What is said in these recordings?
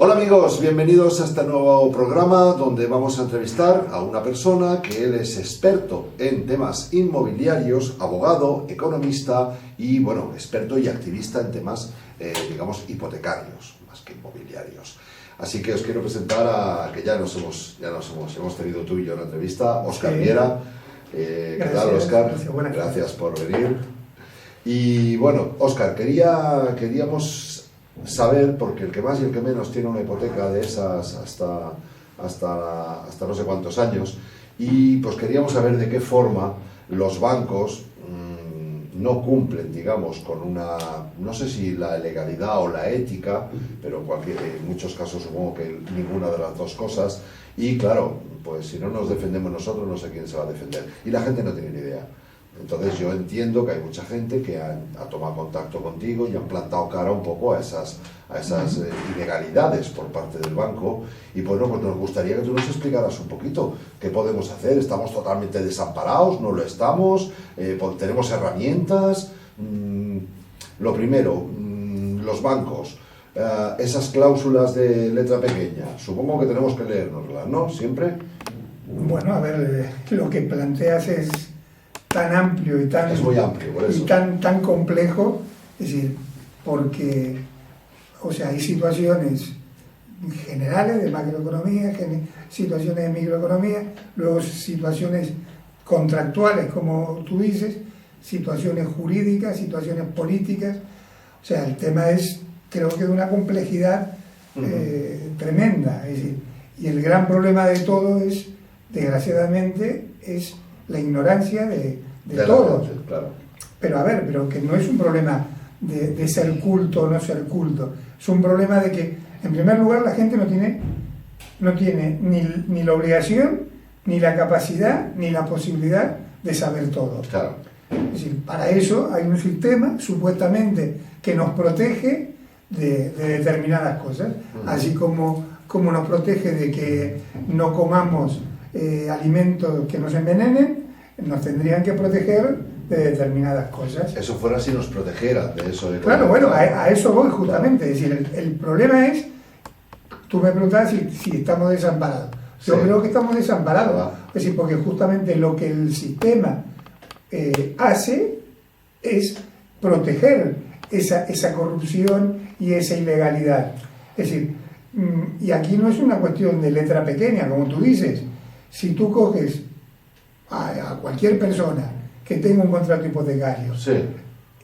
Hola amigos, bienvenidos a este nuevo programa donde vamos a entrevistar a una persona que él es experto en temas inmobiliarios, abogado, economista y bueno, experto y activista en temas, digamos, hipotecarios, más que inmobiliarios. Así que os quiero presentar a, que ya nos hemos tenido tú y yo una entrevista, Óscar Viera. ¿Qué tal, Óscar? Gracias por venir. Y bueno, Óscar, queríamos saber, porque el que más y el que menos tiene una hipoteca de esas hasta no sé cuántos años, y pues queríamos saber de qué forma los bancos no cumplen, digamos, con una, no sé si la legalidad o la ética, pero en muchos casos supongo que ninguna de las dos cosas, y claro, pues si no nos defendemos nosotros, no sé quién se va a defender, y la gente no tiene ni idea. Entonces yo entiendo que hay mucha gente que ha tomado contacto contigo y han plantado cara un poco a esas ilegalidades por parte del banco, y bueno, pues nos gustaría que tú nos explicaras un poquito qué podemos hacer. ¿Estamos totalmente desamparados? ¿No lo estamos? ¿Tenemos herramientas? Lo primero, los bancos, esas cláusulas de letra pequeña, supongo que tenemos que leérnoslas, ¿no? ¿Siempre? Bueno, a ver, lo que planteas es tan amplio y tan, es muy amplio, por eso. Y tan complejo, es decir, porque, o sea, hay situaciones generales de macroeconomía, situaciones de microeconomía, luego situaciones contractuales, como tú dices, situaciones jurídicas, situaciones políticas. O sea, el tema es, creo que de una complejidad tremenda. Es decir, y el gran problema de todo es, desgraciadamente, es la ignorancia de todos. Claro. Pero a ver, pero que no es un problema de ser culto o no ser culto. Es un problema de que, en primer lugar, la gente no tiene ni la obligación, ni la capacidad, ni la posibilidad de saber todo. Claro. Es decir, para eso hay un sistema, supuestamente, que nos protege de determinadas cosas, así como nos protege de que no comamos alimentos que nos envenenen, nos tendrían que proteger de determinadas cosas. Eso fuera si nos protegiera de eso. Claro, bueno, a eso voy justamente. Claro. Es decir, el problema es, tú me preguntabas si estamos desamparados. Yo creo que estamos desamparados. Es decir, porque justamente lo que el sistema hace es proteger esa corrupción y esa ilegalidad. Es decir, y aquí no es una cuestión de letra pequeña, como tú dices. Si tú coges a cualquier persona que tenga un contrato hipotecario,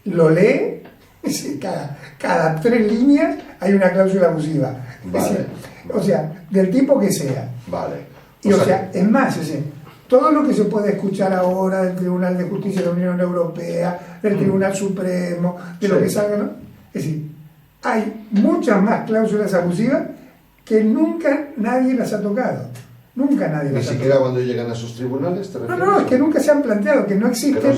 lo lee, cada 3 líneas hay una cláusula abusiva. Vale. Es decir, o sea, del tipo que sea. Vale. Y o sea, es más, todo lo que se puede escuchar ahora del Tribunal de Justicia de la Unión Europea, del Tribunal Supremo, de lo que salga, ¿no? Es decir, hay muchas más cláusulas abusivas que nunca nadie las ha tocado. Nunca nadie las ha tocado. Ni siquiera cuando llegan a sus tribunales, ¿te refieres? No, es que nunca se han planteado, que no existen,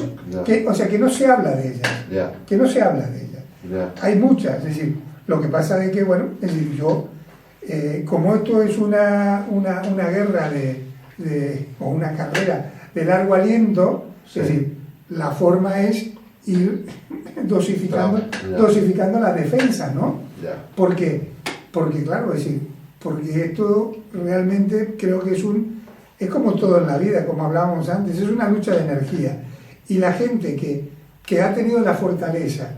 o sea, que no se habla de ellas. Yeah. Que no se habla de ellas. Yeah. Hay muchas, es decir, lo que pasa es que, bueno, es decir, yo, como esto es una guerra o una carrera de largo aliento, es decir, la forma es ir dosificando la defensa, ¿no? Yeah. Porque, claro, es decir, porque esto realmente creo que es como todo en la vida, como hablábamos antes, es una lucha de energía. Y la gente que ha tenido la fortaleza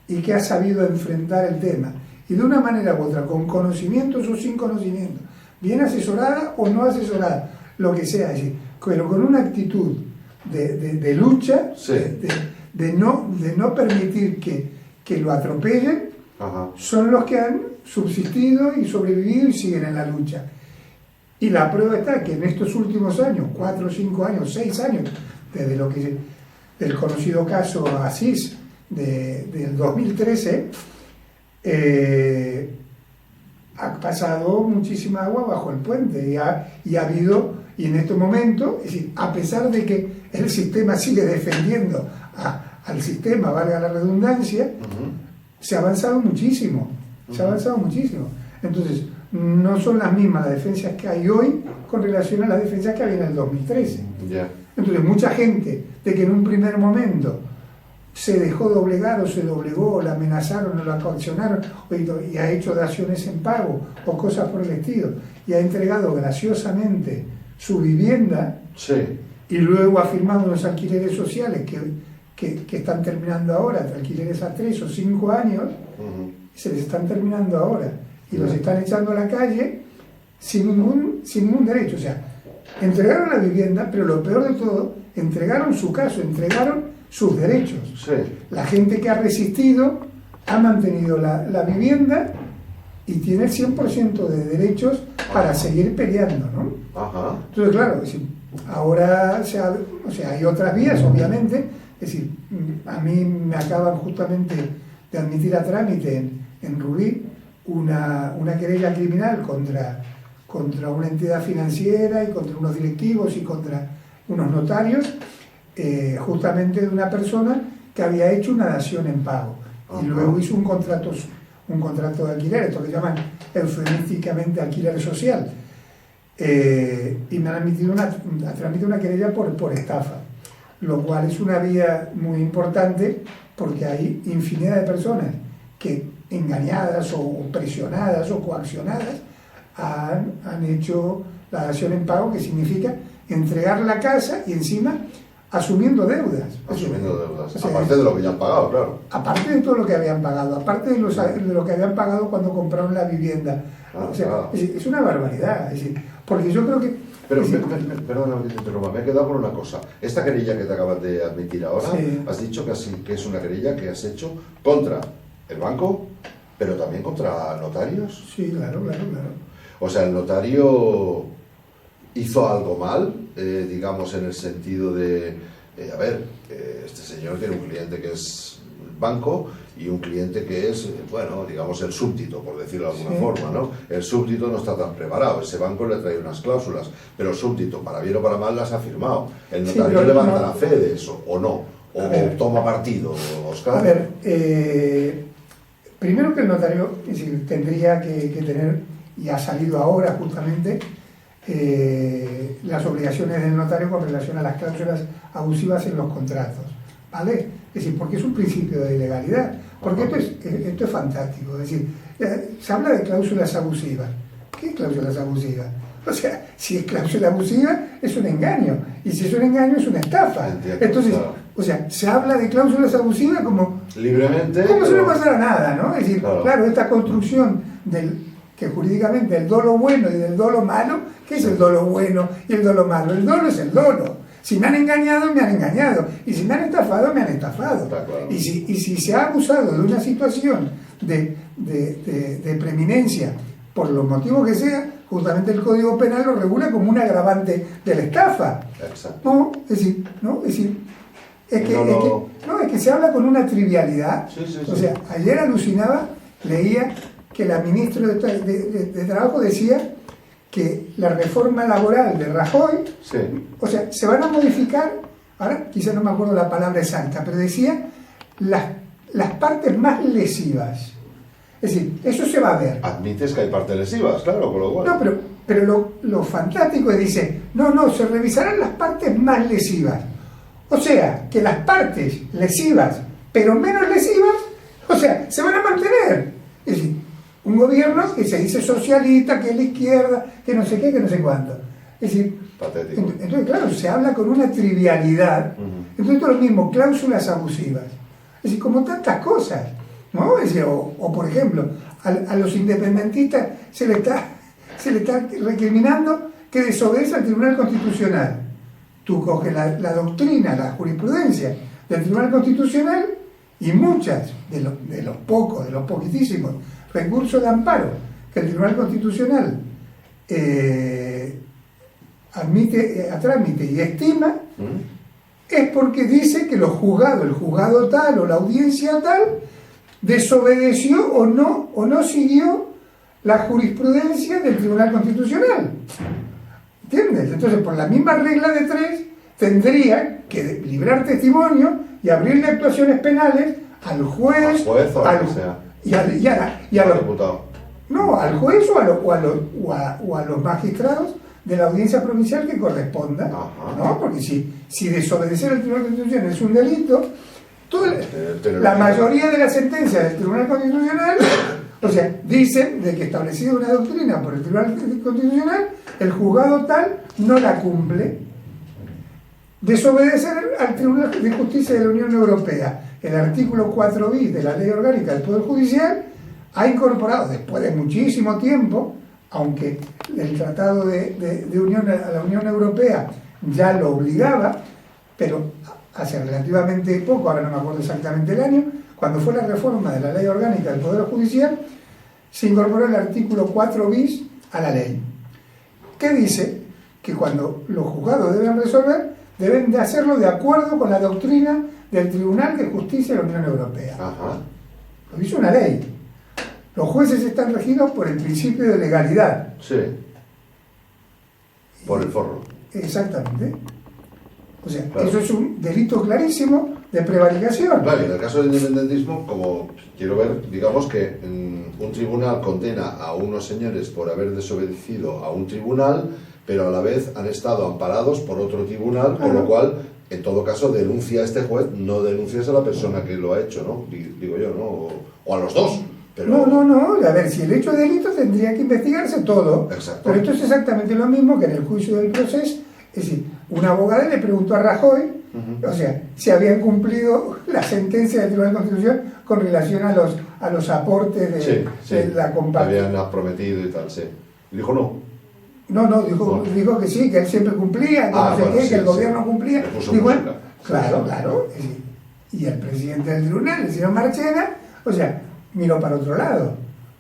y que ha sabido enfrentar el tema, y de una manera u otra, con conocimientos o sin conocimiento, bien asesorada o no asesorada, lo que sea, es decir, pero con una actitud de lucha, de no permitir que lo atropellen, son los que han subsistido y sobrevivido y siguen en la lucha. Y la prueba está que en estos últimos años, 4, 5 años, 6 años, desde del conocido caso Asís del 2013, ha pasado muchísima agua bajo el puente y ha habido, y en este momento, es decir, a pesar de que el sistema sigue defendiendo al sistema, valga la redundancia, se ha avanzado muchísimo. Entonces, no son las mismas las defensas que hay hoy con relación a las defensas que había en el 2013. Yeah. Entonces, mucha gente de que en un primer momento se dejó doblegar o se doblegó, o la amenazaron o la coaccionaron y ha hecho daciones en pago o cosas por el estilo y ha entregado graciosamente su vivienda, Sí. y luego ha firmado unos alquileres sociales que están terminando ahora, alquileres a 3 o 5 años, se les están terminando ahora y los están echando a la calle sin ningún derecho. O sea, entregaron la vivienda, pero lo peor de todo, entregaron su caso, entregaron sus derechos. Sí. La gente que ha resistido ha mantenido la vivienda y tiene el 100% de derechos para seguir peleando, ¿no? Ajá. Entonces, claro, es decir, ahora hay otras vías, obviamente. Es decir, a mí me acaban justamente de admitir a trámite en Rubí una querella criminal contra una entidad financiera y contra unos directivos y contra unos notarios, justamente de una persona que había hecho una dación en pago. Y luego hizo un contrato de alquiler, esto que llaman eufemísticamente alquiler social. Y me han admitido una querella por estafa, lo cual es una vía muy importante porque hay infinidad de personas que, engañadas o presionadas o coaccionadas, han hecho la dación en pago, que significa entregar la casa y encima asumiendo deudas. Asumiendo deudas. O sea, aparte de lo que ya han pagado, claro. Aparte de todo lo que habían pagado, aparte de lo que habían pagado cuando compraron la vivienda. O sea, claro. es una barbaridad. Es decir, porque yo creo que... Pero, perdona que te interrumpa, me he quedado con una cosa. Esta querella que te acabas de admitir ahora, Sí. has dicho que es una querella que has hecho contra el banco, pero también contra notarios. Sí, claro. O sea, el notario hizo algo mal, digamos, en el sentido de, este señor tiene un cliente que es el banco y un cliente que es, bueno, digamos, el súbdito, por decirlo de alguna forma, ¿no? El súbdito no está tan preparado, ese banco le trae unas cláusulas, pero el súbdito, para bien o para mal, las ha firmado. El notario Sí, levanta la fe de eso, o no, o toma partido, Oscar. A ver, primero que el notario, es decir, tendría que tener, y ha salido ahora justamente, las obligaciones del notario con relación a las cláusulas abusivas en los contratos, ¿vale? Es decir, porque es un principio de legalidad, porque esto es fantástico. Es decir, se habla de cláusulas abusivas. ¿Qué cláusulas abusivas? O sea, si es cláusula abusiva, es un engaño, y si es un engaño, es una estafa. Entiendo, Entonces, claro. o sea, se habla de cláusulas abusivas como Libremente. como si no pasara nada, ¿no? Es decir, claro, esta construcción que jurídicamente el dolo bueno y del dolo malo, ¿qué es el dolo bueno y el dolo malo? El dolo es el dolo. Si me han engañado, me han engañado. Y si me han estafado, me han estafado. Claro. Y si se ha abusado de una situación de preeminencia, por los motivos que sea, justamente el Código Penal lo regula como un agravante de la estafa. Exacto. Es que se habla con una trivialidad. Sí. O sea, ayer alucinaba, leía que la ministra de Trabajo decía que la reforma laboral de Rajoy, Sí. o sea, se van a modificar, ahora quizás no me acuerdo la palabra exacta, pero decía las partes más lesivas. Es decir, eso se va a ver. Admites que hay partes lesivas, claro, con lo cual. No, pero lo fantástico es, dice, no, se revisarán las partes más lesivas. O sea, que las partes lesivas, pero menos lesivas, o sea, se van a mantener. Es decir, un gobierno que se dice socialista, que es la izquierda, que no sé qué, que no sé cuánto. Es decir, Patético. entonces, claro, se habla con una trivialidad. Entonces, todo lo mismo, cláusulas abusivas. Es decir, como tantas cosas, ¿no? Es decir, o por ejemplo, a los independentistas se le está recriminando que desobedece al Tribunal Constitucional. Tú coges la doctrina, la jurisprudencia del Tribunal Constitucional y muchas de los poquitísimos recursos de amparo que el Tribunal Constitucional admite a trámite y estima, es porque dice que el juzgado tal o la audiencia tal desobedeció o no siguió la jurisprudencia del Tribunal Constitucional. ¿Entiendes? Entonces, por la misma regla de tres, tendría que librar testimonio y abrirle actuaciones penales al juez o a lo que sea. y a los diputados. No, al juez o a los magistrados de la audiencia provincial que corresponda. ¿No? Porque si desobedecer al Tribunal Constitucional es un delito, La mayoría de las sentencias del Tribunal Constitucional, o sea, dicen de que establecida una doctrina por el Tribunal Constitucional, el juzgado tal no la cumple. Desobedecer al Tribunal de Justicia de la Unión Europea. El artículo 4 bis de la Ley Orgánica del Poder Judicial ha incorporado, después de muchísimo tiempo, aunque el Tratado de Unión a la Unión Europea ya lo obligaba, pero hace relativamente poco, ahora no me acuerdo exactamente el año, cuando fue la reforma de la Ley Orgánica del Poder Judicial, se incorporó el artículo 4 bis a la ley, que dice que cuando los juzgados deben resolver, deben de hacerlo de acuerdo con la doctrina del Tribunal de Justicia de la Unión Europea. Ajá. Lo dice una ley. Los jueces están regidos por el principio de legalidad. Sí. Por el forro. Exactamente. O sea, claro. Eso es un delito clarísimo de prevaricación. Claro, y en el caso del independentismo, como quiero ver, digamos que un tribunal condena a unos señores por haber desobedecido a un tribunal, pero a la vez han estado amparados por otro tribunal, con lo cual, en todo caso, denuncia a este juez, no denuncias a la persona que lo ha hecho, ¿no? Digo yo, ¿no? O a los dos. Pero... No, a ver, si el hecho de delito tendría que investigarse todo. Exacto. Pero esto es exactamente lo mismo que en el juicio del proceso. Es decir, un abogado le preguntó a Rajoy, o sea, si habían cumplido la sentencia del Tribunal Constitucional con relación a los aportes de la compartida. Habían prometido y tal, sí. Y dijo no. No, dijo que sí, que él siempre cumplía, que no sé qué, que el gobierno cumplía. Y bueno, claro. Y el presidente del tribunal, el señor Marchena, o sea, miró para otro lado.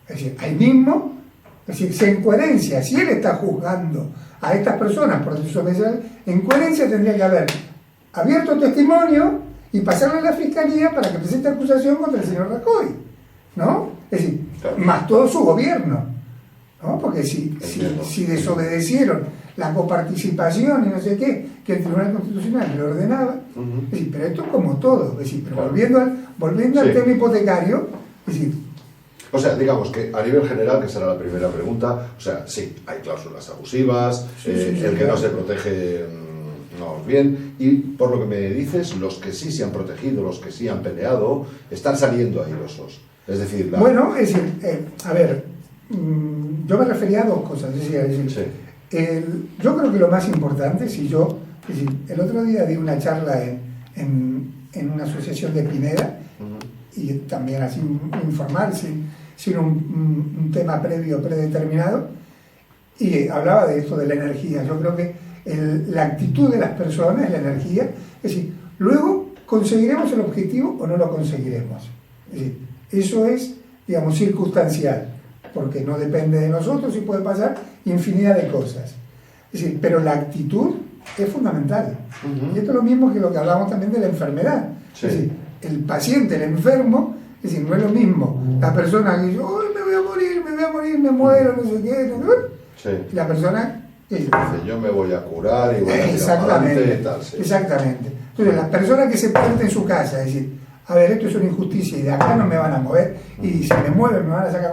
Es decir, ahí mismo, es decir, si en coherencia, si él está juzgando a estas personas por desobediencia, en coherencia tendría que haber abierto testimonio y pasarle a la fiscalía para que presente acusación contra el señor Rajoy, ¿no? Es decir, más todo su gobierno, ¿no? Porque si desobedecieron la coparticipación y no sé qué, que el Tribunal Constitucional le ordenaba, es decir, pero esto es como todo, es decir, pero volviendo al tema hipotecario, es decir, o sea, digamos que a nivel general, que será la primera pregunta, o sea, sí, hay cláusulas abusivas, el que no se protege no es bien, y por lo que me dices, los que sí se han protegido, los que sí han peleado, están saliendo airosos. Es decir, bueno, es decir, a ver, yo me refería a dos cosas, es decir, yo creo que lo más importante, es decir, el otro día di una charla en una asociación de Pineda, y también así informal, sin un tema predeterminado, y hablaba de esto de la energía. Yo creo que la actitud de las personas, la energía, es decir, luego conseguiremos el objetivo o no lo conseguiremos. Es decir, eso es, digamos, circunstancial, porque no depende de nosotros y puede pasar infinidad de cosas. Es decir, pero la actitud es fundamental. Y esto es lo mismo que lo que hablamos también de la enfermedad. Sí. Es decir, el paciente, el enfermo, es decir, no es lo mismo la persona que dice, ¡ay, me voy a morir, me muero, no sé qué! Sí. La persona que dice, yo me voy a curar y voy a exactamente, y tal, sí. Exactamente. Entonces, las personas que se plantan en su casa, es decir, a ver, esto es una injusticia y de acá no me van a mover, y si me mueven me van a sacar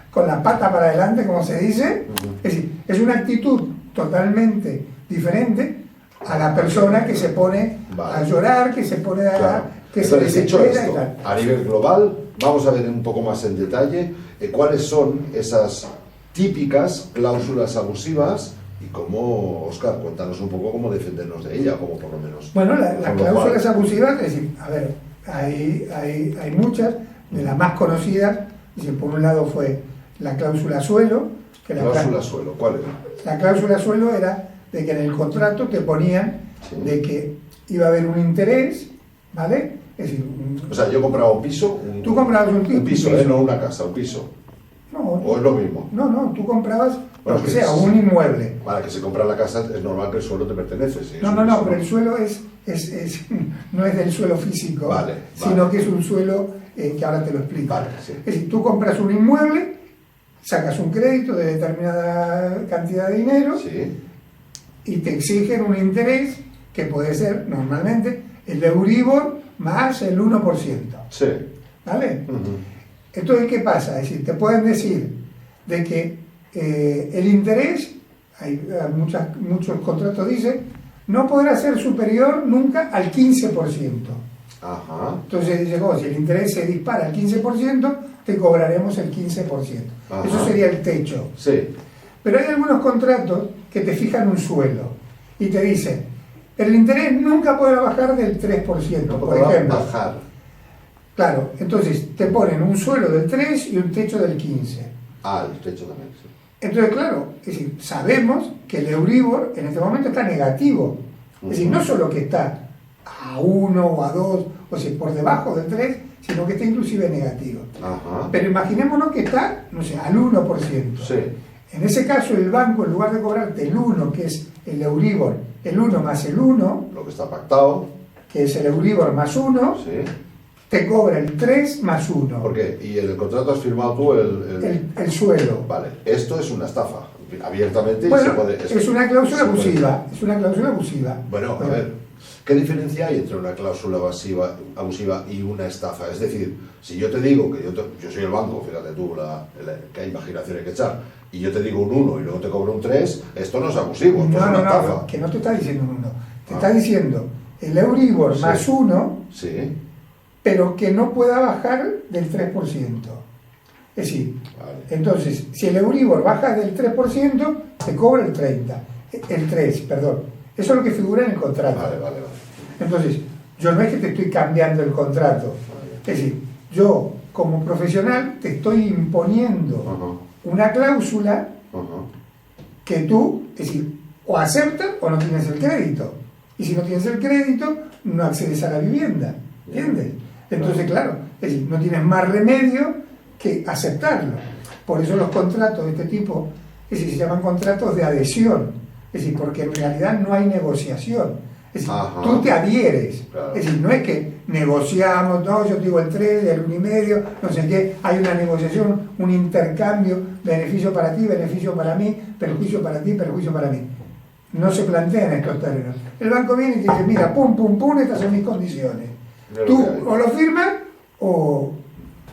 con la pata para adelante, como se dice. Es decir, es una actitud totalmente diferente a la persona que se pone a llorar, que se pone a... Claro. Que entonces, se dicho desespera esto, y tal. a nivel global, vamos a ver un poco más en detalle cuáles son esas típicas cláusulas abusivas y cómo, Óscar, cuéntanos un poco cómo defendernos de ella, como por lo menos. Bueno, las cláusulas abusivas, es decir, a ver, hay muchas, de las más conocidas, es decir, por un lado fue la cláusula suelo. Que ¿Cláusula suelo? ¿Cuál era? La cláusula suelo era de que en el contrato te ponían de que iba a haber un interés, ¿vale? Es decir, o sea, yo compraba un piso. Tú comprabas un piso, no una casa, un piso. No, ¿O es lo mismo? No, tú comprabas, lo que sea, un inmueble. Para que se compra la casa es normal que el suelo te pertenece. Si no, pero el suelo no es del suelo físico, sino que es un suelo que ahora te lo explico. Sí. Es decir, tú compras un inmueble, sacas un crédito de determinada cantidad de dinero y te exigen un interés que puede ser normalmente el de Euribor más el 1%. Sí. ¿Vale? Entonces, ¿qué pasa? Es decir, te pueden decir de que el interés, muchos contratos dicen, no podrá ser superior nunca al 15%. Ajá. Entonces dice, si el interés se dispara al 15%, te cobraremos el 15%. Ajá. Eso sería el techo. Sí. Pero hay algunos contratos que te fijan un suelo y te dicen, el interés nunca podrá bajar del 3%, No por podrá ejemplo. bajar. Claro, entonces te ponen un suelo del 3 y un techo del 15. Ah, el techo también, sí. Entonces, claro, es decir, sabemos que el Euribor en este momento está negativo. Es decir, no solo que está a 1 o a 2, o sea, por debajo del 3, sino que está inclusive negativo. Ajá. Pero imaginémonos que está, no sé, al 1%. Sí. En ese caso, el banco, en lugar de cobrarte el 1, que es el Euribor, el 1 más el 1, Lo que está pactado. que es el Euribor más 1, Sí. te cobra el 3 más 1. ¿Por qué? Y en el contrato has firmado tú El suelo. Vale, esto es una estafa, abiertamente, y Bueno, se puede... es una cláusula se puede- abusiva. Es una cláusula abusiva. Bueno, a ver, ¿qué diferencia hay entre una cláusula abusiva y una estafa? Es decir, si yo te digo que yo soy el banco, fíjate tú, qué imaginación hay que echar, y yo te digo un 1 y luego te cobro un 3, esto no es abusivo, esto es una estafa. que no te está diciendo un 1. Te está diciendo el Euribor Sí. más 1, Sí, pero que no pueda bajar del 3%. Es decir, vale. entonces, si el Euribor baja del 3%, te cobra el 30. El 3, perdón. Eso es lo que figura en el contrato. Vale. Entonces, yo no es que te estoy cambiando el contrato. Vale. Es decir, yo como profesional te estoy imponiendo Ajá, una cláusula ajá. que tú, es decir, o aceptas o no tienes el crédito. Y si no tienes el crédito, no accedes a la vivienda. ¿Entiendes? Entonces, claro, es decir, no tienes más remedio que aceptarlo. Por eso los contratos de este tipo, es decir, se llaman contratos de adhesión. Es decir, porque en realidad no hay negociación. Es decir, Ajá. tú te adhieres. Claro. Es decir, no es que negociamos, no, yo te digo el 3, el 1,5, no sé qué, hay una negociación, un intercambio, beneficio para ti, beneficio para mí, perjuicio para ti, perjuicio para mí. No se plantean estos términos. El banco viene y te dice, mira, pum, pum, pum, estas son mis condiciones. Mira lo Tú que hay. o lo firmas o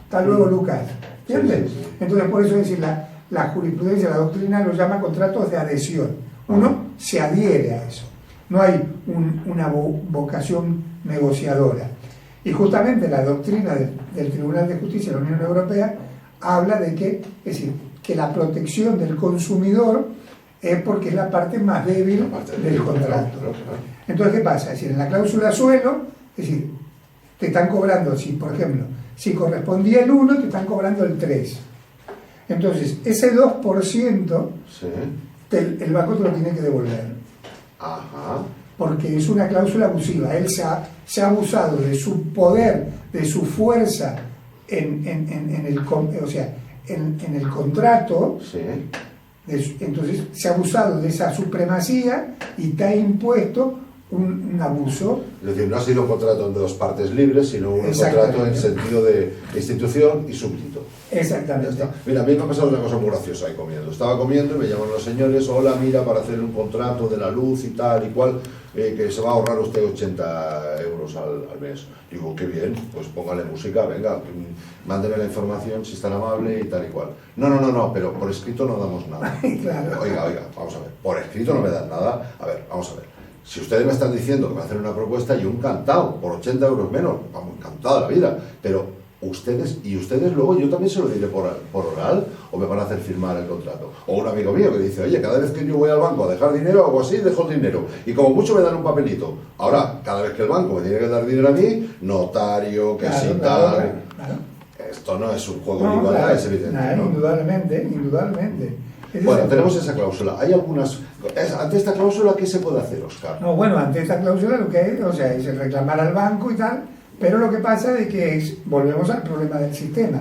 hasta luego, Lucas. ¿Entiendes? Sí. Entonces, por eso es decir, la jurisprudencia, la doctrina lo llama contratos de adhesión. Uno se adhiere a eso. No hay una vocación negociadora. Y justamente la doctrina del Tribunal de Justicia de la Unión Europea habla de que, es decir, que la protección del consumidor es porque es la parte más débil del contrato. Claro. Entonces, ¿qué pasa? Es decir, en la cláusula suelo, es decir, te están cobrando, si por ejemplo, si correspondía el 1, te están cobrando el 3. Entonces, ese 2% Sí. el banco te lo tiene que devolver. Ajá. Porque es una cláusula abusiva. Él se ha abusado de su poder, de su fuerza en el contrato. Sí. Entonces se ha abusado de esa supremacía y te ha impuesto un abuso. Es decir, no ha sido un contrato de dos partes libres, sino un Exactamente. contrato en sentido de institución y súbdito. Ya Exactamente. está. Mira, a mí me ha pasado una cosa muy graciosa ahí comiendo. Estaba comiendo y me llaman los señores, hola, mira, para hacer un contrato de la luz y tal y cual, que se va a ahorrar usted 80 euros al mes. Digo, qué bien, pues póngale música, venga, mándeme la información si es tan amable y tal y cual. No, pero por escrito no damos nada. Claro. Oiga, vamos a ver, por escrito no me dan nada. A ver, vamos a ver. Si ustedes me están diciendo que me hacen una propuesta, yo encantado, por 80 euros menos, vamos, encantado de la vida, pero ustedes luego yo también se lo diré por oral o me van a hacer firmar el contrato. O un amigo mío que dice, oye, cada vez que yo voy al banco a dejar dinero, hago así, dejo el dinero. Y como mucho me dan un papelito. Ahora, cada vez que el banco me tiene que dar dinero a mí, notario, que sí, tal. Claro. Esto no es un juego No, de igualdad, claro, es evidente. nada, ¿no? Indudablemente. Bueno, tenemos esa cláusula. Hay algunas. Ante esta cláusula, ¿qué se puede hacer, Óscar? No, bueno, ante esta cláusula lo que hay, es reclamar al banco y tal, pero lo que pasa es que volvemos al problema del sistema.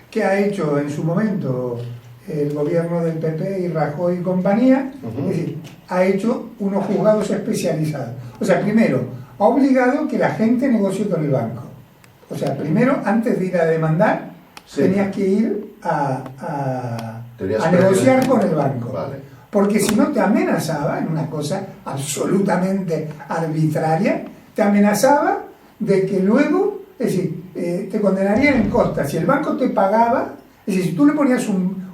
¿Qué ha hecho en su momento el gobierno del PP y Rajoy y compañía? Es decir, ha hecho unos juzgados especializados. O sea, primero, ha obligado que la gente negocie con el banco. O sea, primero, antes de ir a demandar, tenías que ir a negociar con el banco. Vale. Porque si no te amenazaba, en una cosa absolutamente arbitraria, te amenazaba de que luego, es decir, te condenarían en costas. Si el banco te pagaba, es decir, si tú le ponías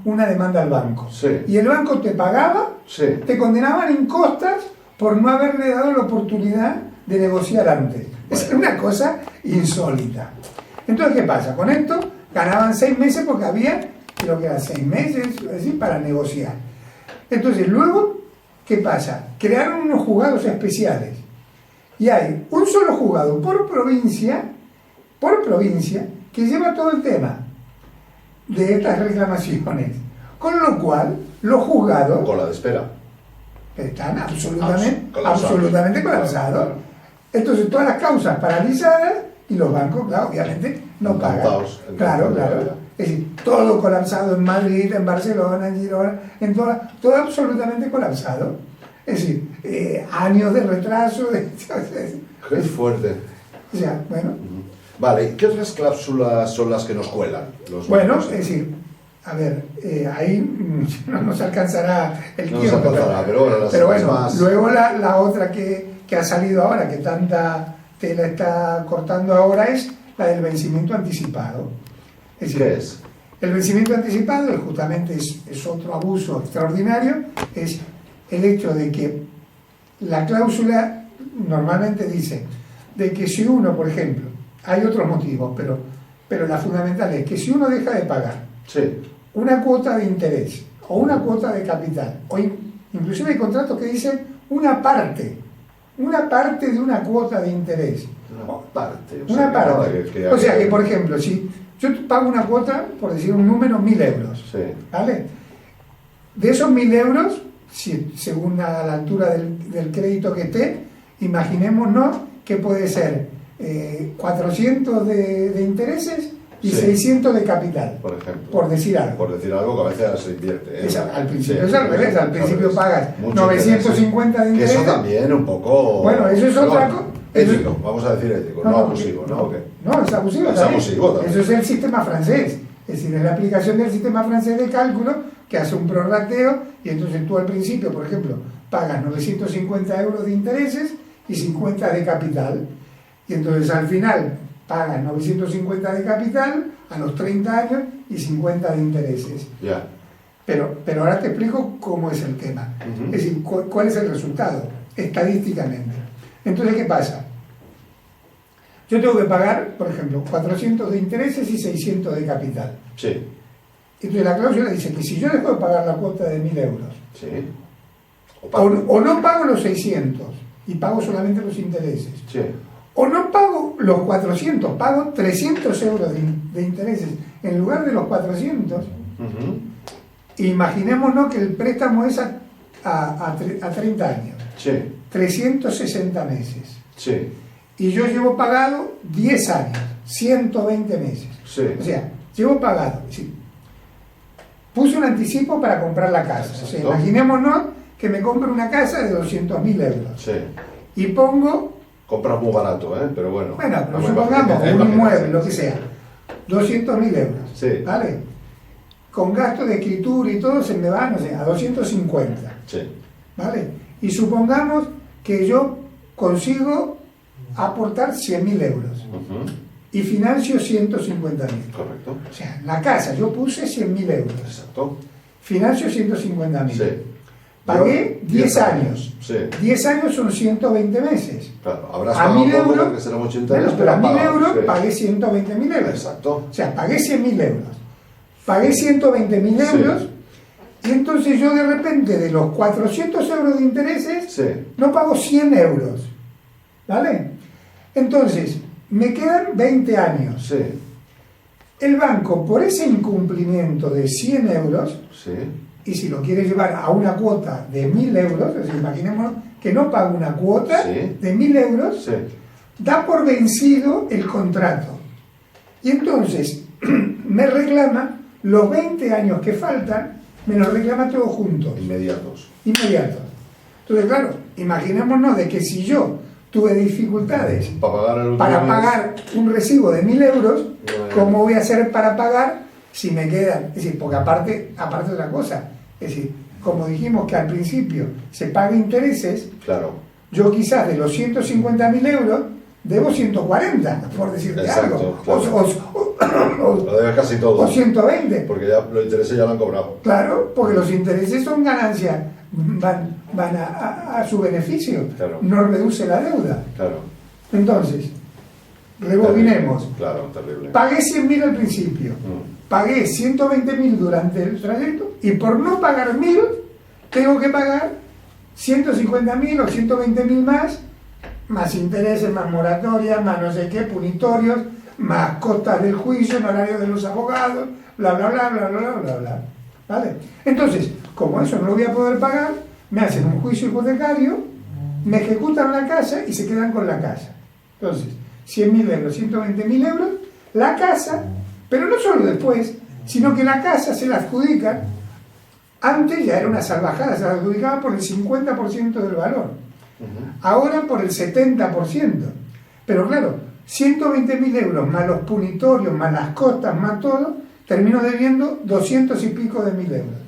una demanda al banco y el banco te pagaba, te condenaban en costas por no haberle dado la oportunidad de negociar antes. Es una cosa insólita. Entonces, ¿qué pasa? Con esto ganaban 6 meses porque había, creo que eran 6 meses, es decir, para negociar. Entonces, luego, ¿qué pasa? Crearon unos juzgados especiales. Y hay un solo juzgado por provincia, que lleva todo el tema de estas reclamaciones. Con lo cual, los juzgados... Con la de espera. Están absolutamente colapsados. Entonces, todas las causas paralizadas y los bancos, claro, obviamente, no pagan. Claro. Es decir, todo colapsado en Madrid, en Barcelona, en Girona, todo absolutamente colapsado. Es decir, años de retraso. Qué fuerte. O sea, bueno. Vale, ¿qué otras cláusulas son las que nos cuelan? Bueno, es decir, a ver, ahí no nos alcanzará el tiempo. No nos alcanzará, pero bueno, más... luego la otra que ha salido ahora, que tanta tela está cortando ahora, es la del vencimiento anticipado. Es decir, ¿qué es? El vencimiento anticipado justamente es otro abuso extraordinario, es el hecho de que la cláusula normalmente dice de que si uno, por ejemplo, hay otros motivos, pero la fundamental es que si uno deja de pagar una cuota de interés o una cuota de capital, o inclusive hay contratos que dicen una parte de una cuota de interés. Una parte. O sea que, por ejemplo, si yo pago una cuota, por decir un número, 1.000 euros, ¿vale? De esos 1.000 euros, según la altura del crédito que esté, imaginémonos que puede ser 400 de intereses y 600 de capital, por ejemplo, por decir algo. Por decir algo que a veces se invierte. Al principio es al revés, al principio pagas 950 de interés. Eso también un poco... Bueno, eso es otra cosa. Ético, vamos a decir ético, no abusivo, ¿no? No, es abusivo. Es abusivo también. Eso es el sistema francés. Es decir, es la aplicación del sistema francés de cálculo que hace un prorrateo y entonces tú al principio, por ejemplo, pagas 950 euros de intereses y 50 de capital. Y entonces al final pagas 950 de capital a los 30 años y 50 de intereses. Ya. Pero ahora te explico cómo es el tema. Es decir, cuál es el resultado estadísticamente. Entonces, ¿qué pasa? Yo tengo que pagar, por ejemplo, 400 de intereses y 600 de capital. Sí. Entonces la cláusula dice que si yo dejo de pagar la cuota de 1.000 euros, sí. o no pago los 600 y pago solamente los intereses, sí. o no pago los 400, pago 300 euros de intereses en lugar de los 400, imaginémonos que el préstamo es a 30 años, 360 meses, y yo llevo pagado 10 años, 120 meses, o sea, llevo pagado, puse un anticipo para comprar la casa, o sea, imaginémonos que me compro una casa de 200.000 euros, y pongo... Compras muy barato, pero bueno. Bueno, pero supongamos un inmueble, lo que sea, 200.000 euros, ¿vale? Con gasto de escritura y todo se me va, no sé, a 250, ¿vale? Y supongamos que yo consigo aportar 100.000 euros y financio 150.000. Correcto. O sea, en la casa yo puse 100.000 euros. Exacto. Financio 150.000. Pagué 10 años. 10 años son 120 meses. Claro, habrás pagado un poco porque serán 80 euros, pero a 1.000 euros pagué 120.000 euros. Exacto. O sea, pagué 100.000 euros. Pagué 120.000 euros y entonces yo de repente de los 400 euros de intereses no pago 100 euros. ¿Vale? Entonces, me quedan 20 años. El banco, por ese incumplimiento de 100 euros, y si lo quiere llevar a una cuota de 1.000 euros, es decir, imaginémonos que no paga una cuota de 1.000 euros, da por vencido el contrato. Y entonces me reclama los 20 años que faltan, me los reclama todos juntos. Inmediatos. Entonces, claro, imaginémonos de que si yo tuve dificultades para pagar un recibo de 1.000 euros, ¿cómo voy a hacer para pagar si me quedan? Es decir, porque aparte de otra cosa, es decir, como dijimos que al principio se paga intereses, yo quizás de los 150.000 euros debo 140, por decirte algo, lo debes casi todo, o 120, porque ya los intereses ya lo han cobrado. Claro, porque los intereses son ganancias, van a su beneficio, claro. no reduce la deuda. Claro. Entonces, rebobinemos. Claro, terrible. Pagué 100.000 al principio, pagué 120.000 durante el trayecto y por no pagar 1.000 tengo que pagar 150.000 o 120.000 más intereses, más moratorias, más no sé qué, punitorios, más costas del juicio, en horario de los abogados, bla, bla, bla, bla, bla, bla, bla, bla. ¿Vale? Entonces, como eso no lo voy a poder pagar, me hacen un juicio hipotecario, me ejecutan la casa y se quedan con la casa. Entonces, 100.000 euros, 120.000 euros, la casa, pero no solo después, sino que la casa se la adjudican, antes ya era una salvajada, se la adjudicaban por el 50% del valor, ahora por el 70%, pero claro, 120.000 euros más los punitorios, más las costas, más todo, termino debiendo 200 y pico de mil euros.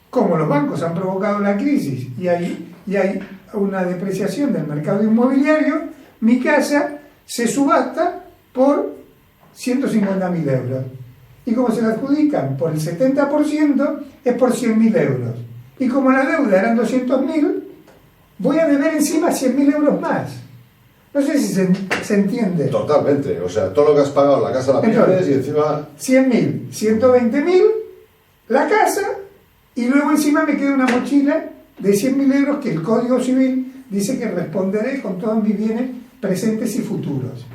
Como los bancos han provocado la crisis y hay una depreciación del mercado inmobiliario, mi casa se subasta por 150.000 euros. Y como se la adjudican por el 70%, es por 100.000 euros. Y como la deuda eran 200.000, voy a deber encima 100.000 euros más. No sé si se entiende. Totalmente. O sea, todo lo que has pagado, la casa la pierdes y encima... 100.000, 120.000, la casa, y luego encima me queda una mochila de 100.000 euros que el Código Civil dice que responderé con todos mis bienes presentes y futuros.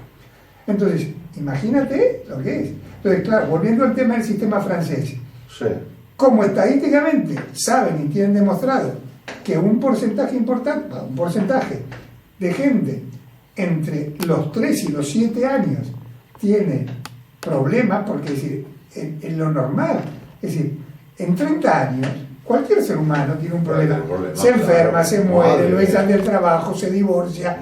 Entonces, imagínate lo que es. Entonces, claro, volviendo al tema del sistema francés. Sí. Como estadísticamente saben y tienen demostrado que un porcentaje importante, un porcentaje de gente entre los 3 y los 7 años tiene problemas, porque es decir, en lo normal, es decir, en 30 años cualquier ser humano tiene un problema, se enferma, claro, se muere, lo echan del trabajo, se divorcia,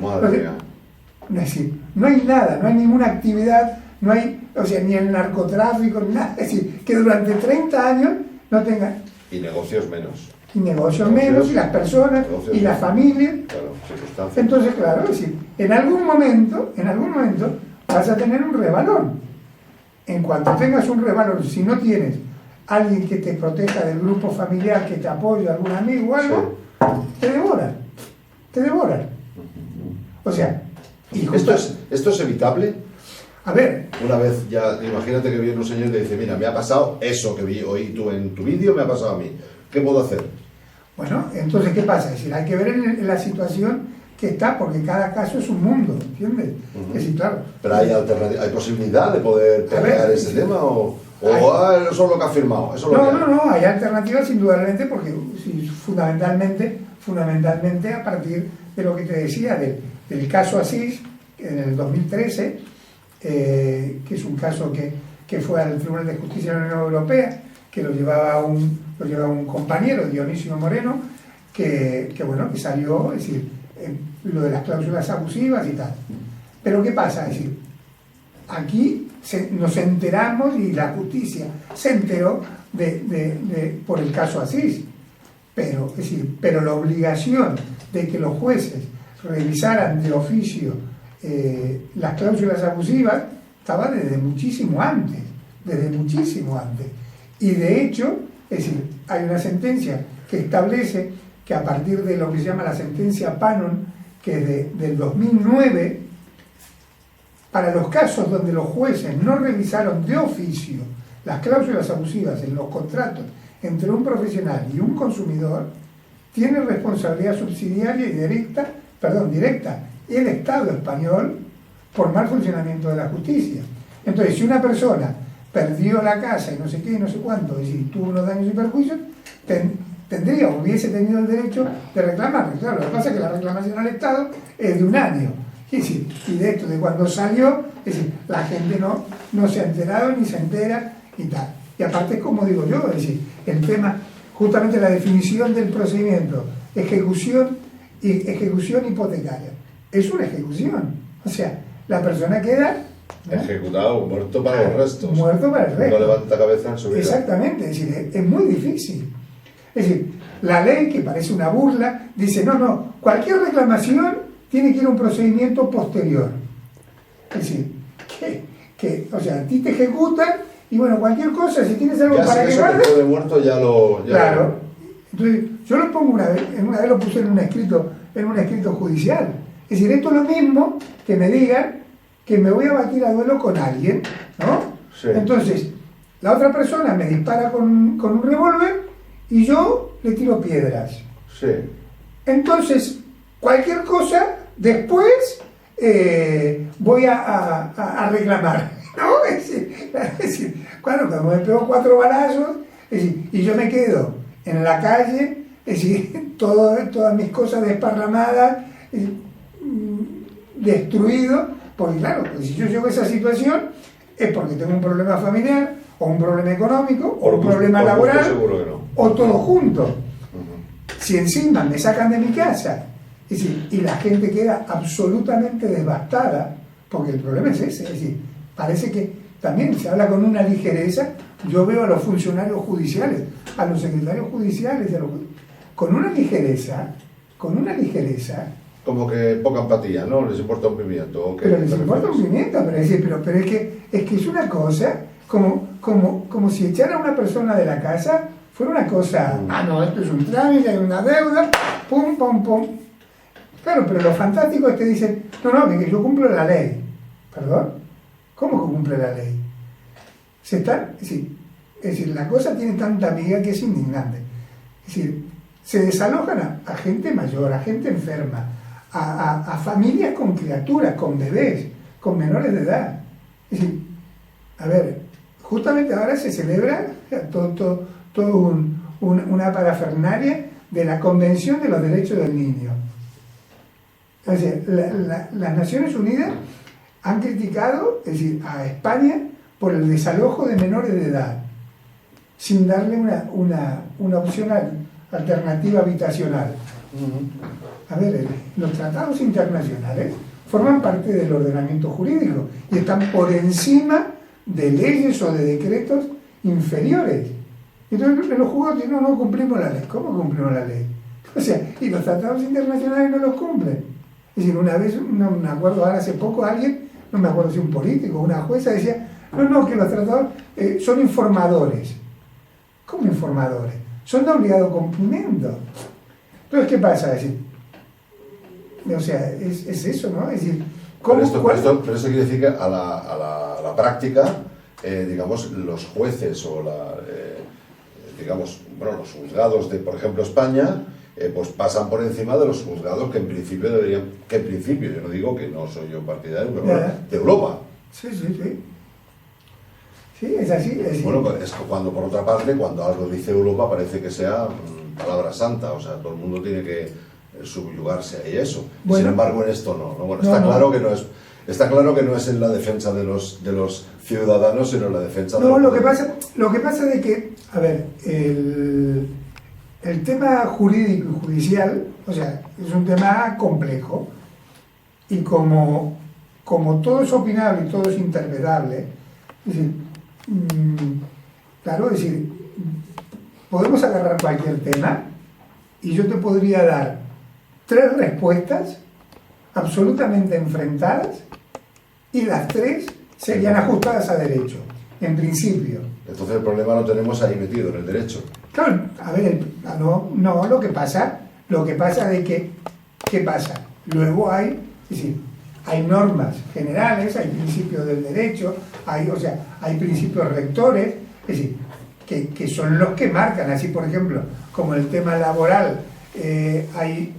es decir, no hay nada, no hay ninguna actividad, no hay, o sea, ni el narcotráfico, ni nada, es decir, que durante 30 años no tengan... Y negocios menos. Y negocios menos, y las personas, y las familias. Claro, circunstancias. Entonces, claro, es decir, en algún momento vas a tener un revalón. En cuanto tengas un revalón, si no tienes alguien que te proteja del grupo familiar, que te apoye, algún amigo o algo, sí, te devoran. O sea, y ¿Esto es evitable? A ver. Una vez ya, imagínate que viene un señor y te dice, mira, me ha pasado eso que vi hoy tú en tu vídeo, me ha pasado a mí. ¿Qué puedo hacer? Bueno, entonces, ¿qué pasa? Es decir, hay que ver en la situación que está, porque cada caso es un mundo, ¿entiendes? Es decir, claro. ¿Pero hay posibilidad de poder pelear ese tema o eso es lo que has firmado? No, hay alternativas indudablemente, porque sí, fundamentalmente a partir de lo que te decía del caso Asís, en el 2013, que es un caso que fue al Tribunal de Justicia de la Unión Europea, que lo llevaba un compañero, Dionisio Moreno, que salió, es decir, lo de las cláusulas abusivas y tal. Pero ¿qué pasa? Es decir, aquí nos enteramos y la justicia se enteró por el caso Asís, pero la obligación de que los jueces revisaran de oficio las cláusulas abusivas estaba desde muchísimo antes. Y de hecho, es decir, hay una sentencia que establece que a partir de lo que se llama la sentencia Panon, que es del 2009, para los casos donde los jueces no revisaron de oficio las cláusulas abusivas en los contratos entre un profesional y un consumidor, tiene responsabilidad subsidiaria y directa el Estado español por mal funcionamiento de la justicia. Entonces, si una persona perdió la casa y no sé qué, y no sé cuánto, y si tuvo unos daños y perjuicios, hubiese tenido el derecho de reclamar. Claro, lo que pasa es que la reclamación al Estado es de un año. Y de esto, de cuando salió, es decir, la gente no se ha enterado ni se entera y tal. Y aparte, como digo yo, es decir, el tema, justamente la definición del procedimiento, ejecución hipotecaria, es una ejecución. O sea, la persona queda ejecutado, muerto para los restos. Muerto para el resto. No levanta cabeza en su vida. Exactamente, es decir, es muy difícil. Es decir, la ley, que parece una burla, dice, no, cualquier reclamación tiene que ir a un procedimiento posterior. Es decir, o sea, a ti te ejecutan y bueno, cualquier cosa, si tienes algo ya para que guardar... Ya de muerto ya lo... Claro. Entonces, yo lo pongo una vez lo puse en un escrito judicial. Es decir, esto es lo mismo que me digan que me voy a batir a duelo con alguien, ¿no? Sí. Entonces, la otra persona me dispara con un revólver y yo le tiro piedras. Sí. Entonces, cualquier cosa, después voy a reclamar, ¿no? Es decir, cuando me pego 4 balazos, es decir, y yo me quedo en la calle, es decir, todas mis cosas desparramadas, destruido, porque claro, si yo llego a esa situación es porque tengo un problema familiar, o un problema económico, o un problema laboral, seguro que no. o todo junto. Si encima me sacan de mi casa, es decir, y la gente queda absolutamente devastada, porque el problema es ese, es decir, parece que también se habla con una ligereza. Yo veo a los funcionarios judiciales, a los secretarios judiciales, con una ligereza, como que poca empatía, ¿no? Les importa un pimiento. ¿O qué? Pero les importa un pimiento, pero es que es una cosa como si echar a una persona de la casa fuera una cosa, no, esto es un trámite, hay una deuda, pum, pum, pum. Claro, pero lo fantástico es que dicen, no, que yo cumplo la ley. ¿Perdón? ¿Cómo que cumple la ley? Es decir, la cosa tiene tanta amiga que es indignante. Es decir, se desalojan a gente mayor, a gente enferma, a familias con criaturas, con bebés, con menores de edad. Es decir, a ver, justamente ahora se celebra una parafernalia de la Convención de los Derechos del Niño. O sea, las Naciones Unidas han criticado, es decir, a España por el desalojo de menores de edad, sin darle una opción alternativa habitacional. A ver, los tratados internacionales forman parte del ordenamiento jurídico y están por encima de leyes o de decretos inferiores. Entonces los juzgados dicen, no cumplimos la ley. ¿Cómo cumplimos la ley? O sea, y los tratados internacionales no los cumplen. Es decir, una vez, no me acuerdo, ahora hace poco alguien, no me acuerdo si un político o una jueza decía, que los tratados son informadores. ¿Cómo informadores? Son de obligado cumplimiento. Entonces, ¿qué pasa? Es decir, o sea, es eso, ¿no? Es decir, pero esto quiere decir que a la práctica, digamos, los jueces o los juzgados de, por ejemplo, España, pues pasan por encima de los juzgados que en principio yo no digo que no soy yo partidario, pero bueno, de Europa. Sí. Sí, es así. Bueno, pues es cuando, por otra parte, cuando algo dice Europa parece que sea palabra santa, o sea, todo el mundo tiene que subyugarse a eso. Bueno, sin embargo, en esto no. Bueno, está claro que no es en la defensa de los ciudadanos, sino en la defensa de lo que pasa es que, a ver, el tema jurídico y judicial, o sea, es un tema complejo, y como todo es opinable y todo es interpretable, es decir, claro, es decir, podemos agarrar cualquier tema y yo te podría dar 3 respuestas absolutamente enfrentadas y las 3 serían ajustadas a derecho, en principio. Entonces el problema lo tenemos ahí metido, en el derecho. Claro, a ver, lo que pasa de que, ¿qué pasa? Luego hay normas generales, hay principios del derecho, hay principios rectores, es decir, que son los que marcan, así por ejemplo, como el tema laboral, tiene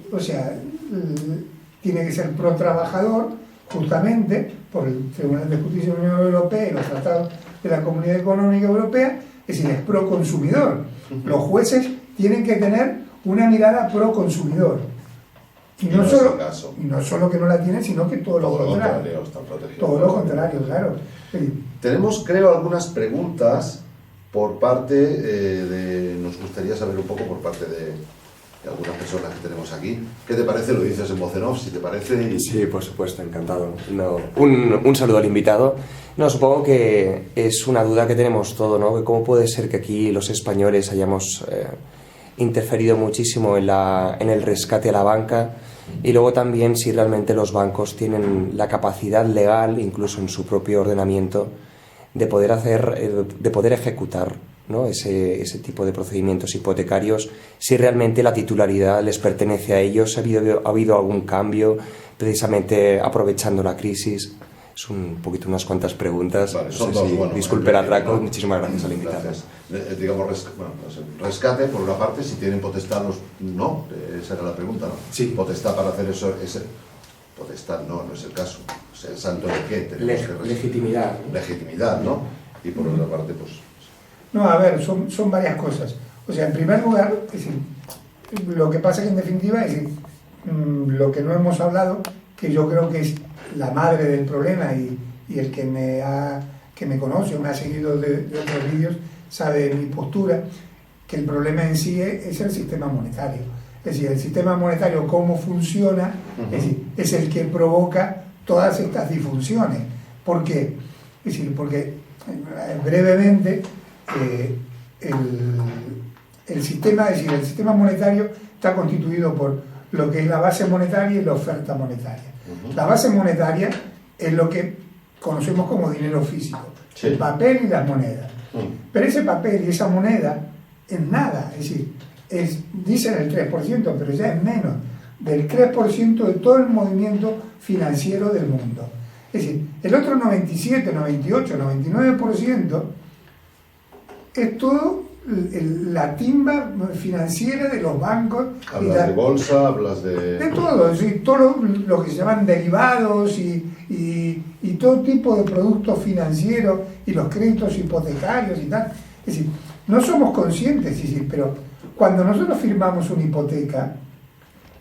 que ser pro trabajador, justamente por el Tribunal de Justicia de la Unión Europea y los tratados de la Comunidad Económica Europea, es decir, es pro consumidor. Los jueces tienen que tener una mirada pro consumidor. Y no solo que no la tienen, sino que todo lo contrario. Todo lo contrario, claro. Sí. Tenemos, creo, algunas preguntas por parte nos gustaría saber un poco por parte de algunas personas que tenemos aquí. ¿Qué te parece? Lo dices en voz en off, si te parece. Sí, por supuesto, encantado. Un saludo al invitado. Supongo que es una duda que tenemos todos, ¿no? ¿Cómo puede ser que aquí los españoles hayamos interferido muchísimo en el rescate a la banca? Y luego también si realmente los bancos tienen la capacidad legal, incluso en su propio ordenamiento, de poder ejecutar ¿no? ese tipo de procedimientos hipotecarios, si realmente la titularidad les pertenece a ellos, ha habido algún cambio precisamente aprovechando la crisis. Es un poquito unas cuantas preguntas. Vale, son dos, bueno, disculpe el atraco, muchísimas gracias al invitado. Digamos, rescate, por una parte, si tienen potestad, no, esa era la pregunta, ¿no? Sí. Potestad para hacer eso, potestad no es el caso. O sea, ¿el santo de qué? Tenemos Legitimidad. Legitimidad, ¿no? Y por otra parte, pues... No, a ver, son varias cosas. O sea, en primer lugar, es decir, lo que pasa que en definitiva, es decir, lo que no hemos hablado, que yo creo que es la madre del problema y el que me conoce o me ha seguido de otros vídeos sabe mi postura, que el problema en sí es el sistema monetario. Es decir, el sistema monetario, cómo funciona, es decir, es el que provoca todas estas disfunciones. ¿Por qué? Es decir, porque brevemente el sistema monetario está constituido por lo que es la base monetaria y la oferta monetaria. La base monetaria es lo que conocemos como dinero físico, sí, el papel y las monedas. Pero ese papel y esa moneda es nada, es decir, dicen el 3%, pero ya es menos del 3% de todo el movimiento financiero del mundo. Es decir, el otro 97, 98, 99% es todo la timba financiera de los bancos. Hablas de bolsa, hablas de todo, es decir, todo lo que se llaman derivados y todo tipo de productos financieros y los créditos hipotecarios y tal. Es decir, no somos conscientes, es decir, pero cuando nosotros firmamos una hipoteca,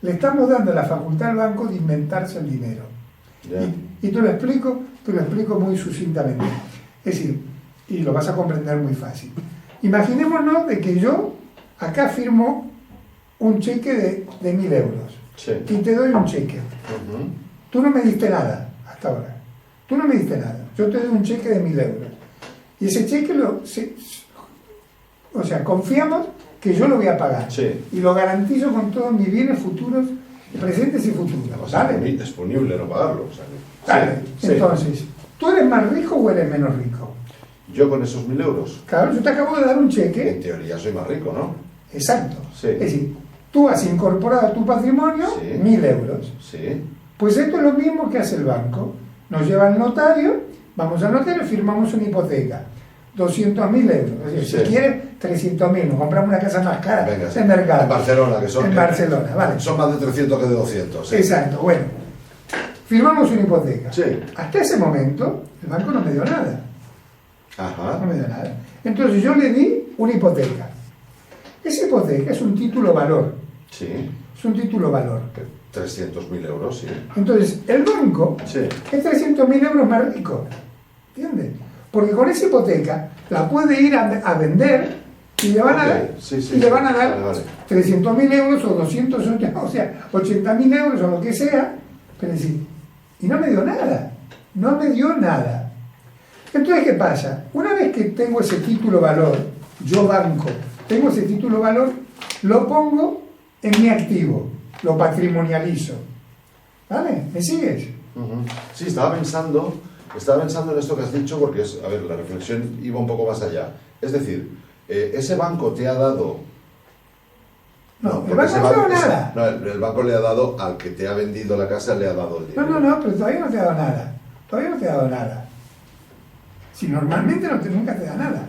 le estamos dando la facultad al banco de inventarse el dinero. Y te lo explico muy sucintamente. Es decir, y lo vas a comprender muy fácil. Imaginémonos de que yo acá firmo un cheque de 1.000 euros, sí, y te doy un cheque. Tú no me diste nada hasta ahora. Tú no me diste nada. Yo te doy un cheque de 1.000 euros. Y ese cheque confiamos que yo lo voy a pagar. Sí. Y lo garantizo con todos mis bienes futuros, presentes y futuros. ¿Vale? Es disponible no pagarlo. O sea, ¿vale? Sí, entonces, sí. ¿Tú eres más rico o eres menos rico? Yo con esos 1.000 euros. Claro, yo te acabo de dar un cheque. En teoría soy más rico, ¿no? Exacto. Sí. Es decir, tú has incorporado a tu patrimonio, sí, 1.000 euros. Sí. Pues esto es lo mismo que hace el banco. Nos lleva al notario, vamos al notario y firmamos una hipoteca. 200.000 euros. Es decir, sí, si quieres, 300.000. Nos compramos una casa más cara. Venga, sí, en mercado. En Barcelona, que son. En Barcelona, vale. Son más de 300 que de 200. Sí. Exacto, bueno. Firmamos una hipoteca. Sí. Hasta ese momento, el banco no me dio nada. Ajá. No me dio nada. Entonces yo le di una hipoteca. Esa hipoteca es un título valor. Sí. Es un título valor. 300.000 euros, sí. Entonces, el banco, sí, es 300.000 euros más rico. ¿Entiendes? Porque con esa hipoteca la puede ir a vender y le van a dar, vale. 300.000 euros o 280, o sea, 80.000 euros o lo que sea, pero decir, y no me dio nada. No me dio nada. Entonces, ¿qué pasa? Una vez que tengo ese título valor, yo banco, tengo ese título valor, lo pongo en mi activo, lo patrimonializo. ¿Vale? ¿Me sigues? Sí, estaba pensando en esto que has dicho porque, la reflexión iba un poco más allá. Es decir, ese banco te ha dado... No, el banco no te ha dado nada. No, el banco le ha dado al que te ha vendido la casa, le ha dado el dinero. No, pero todavía no te ha dado nada. Todavía no te ha dado nada. Si normalmente nunca te da nada.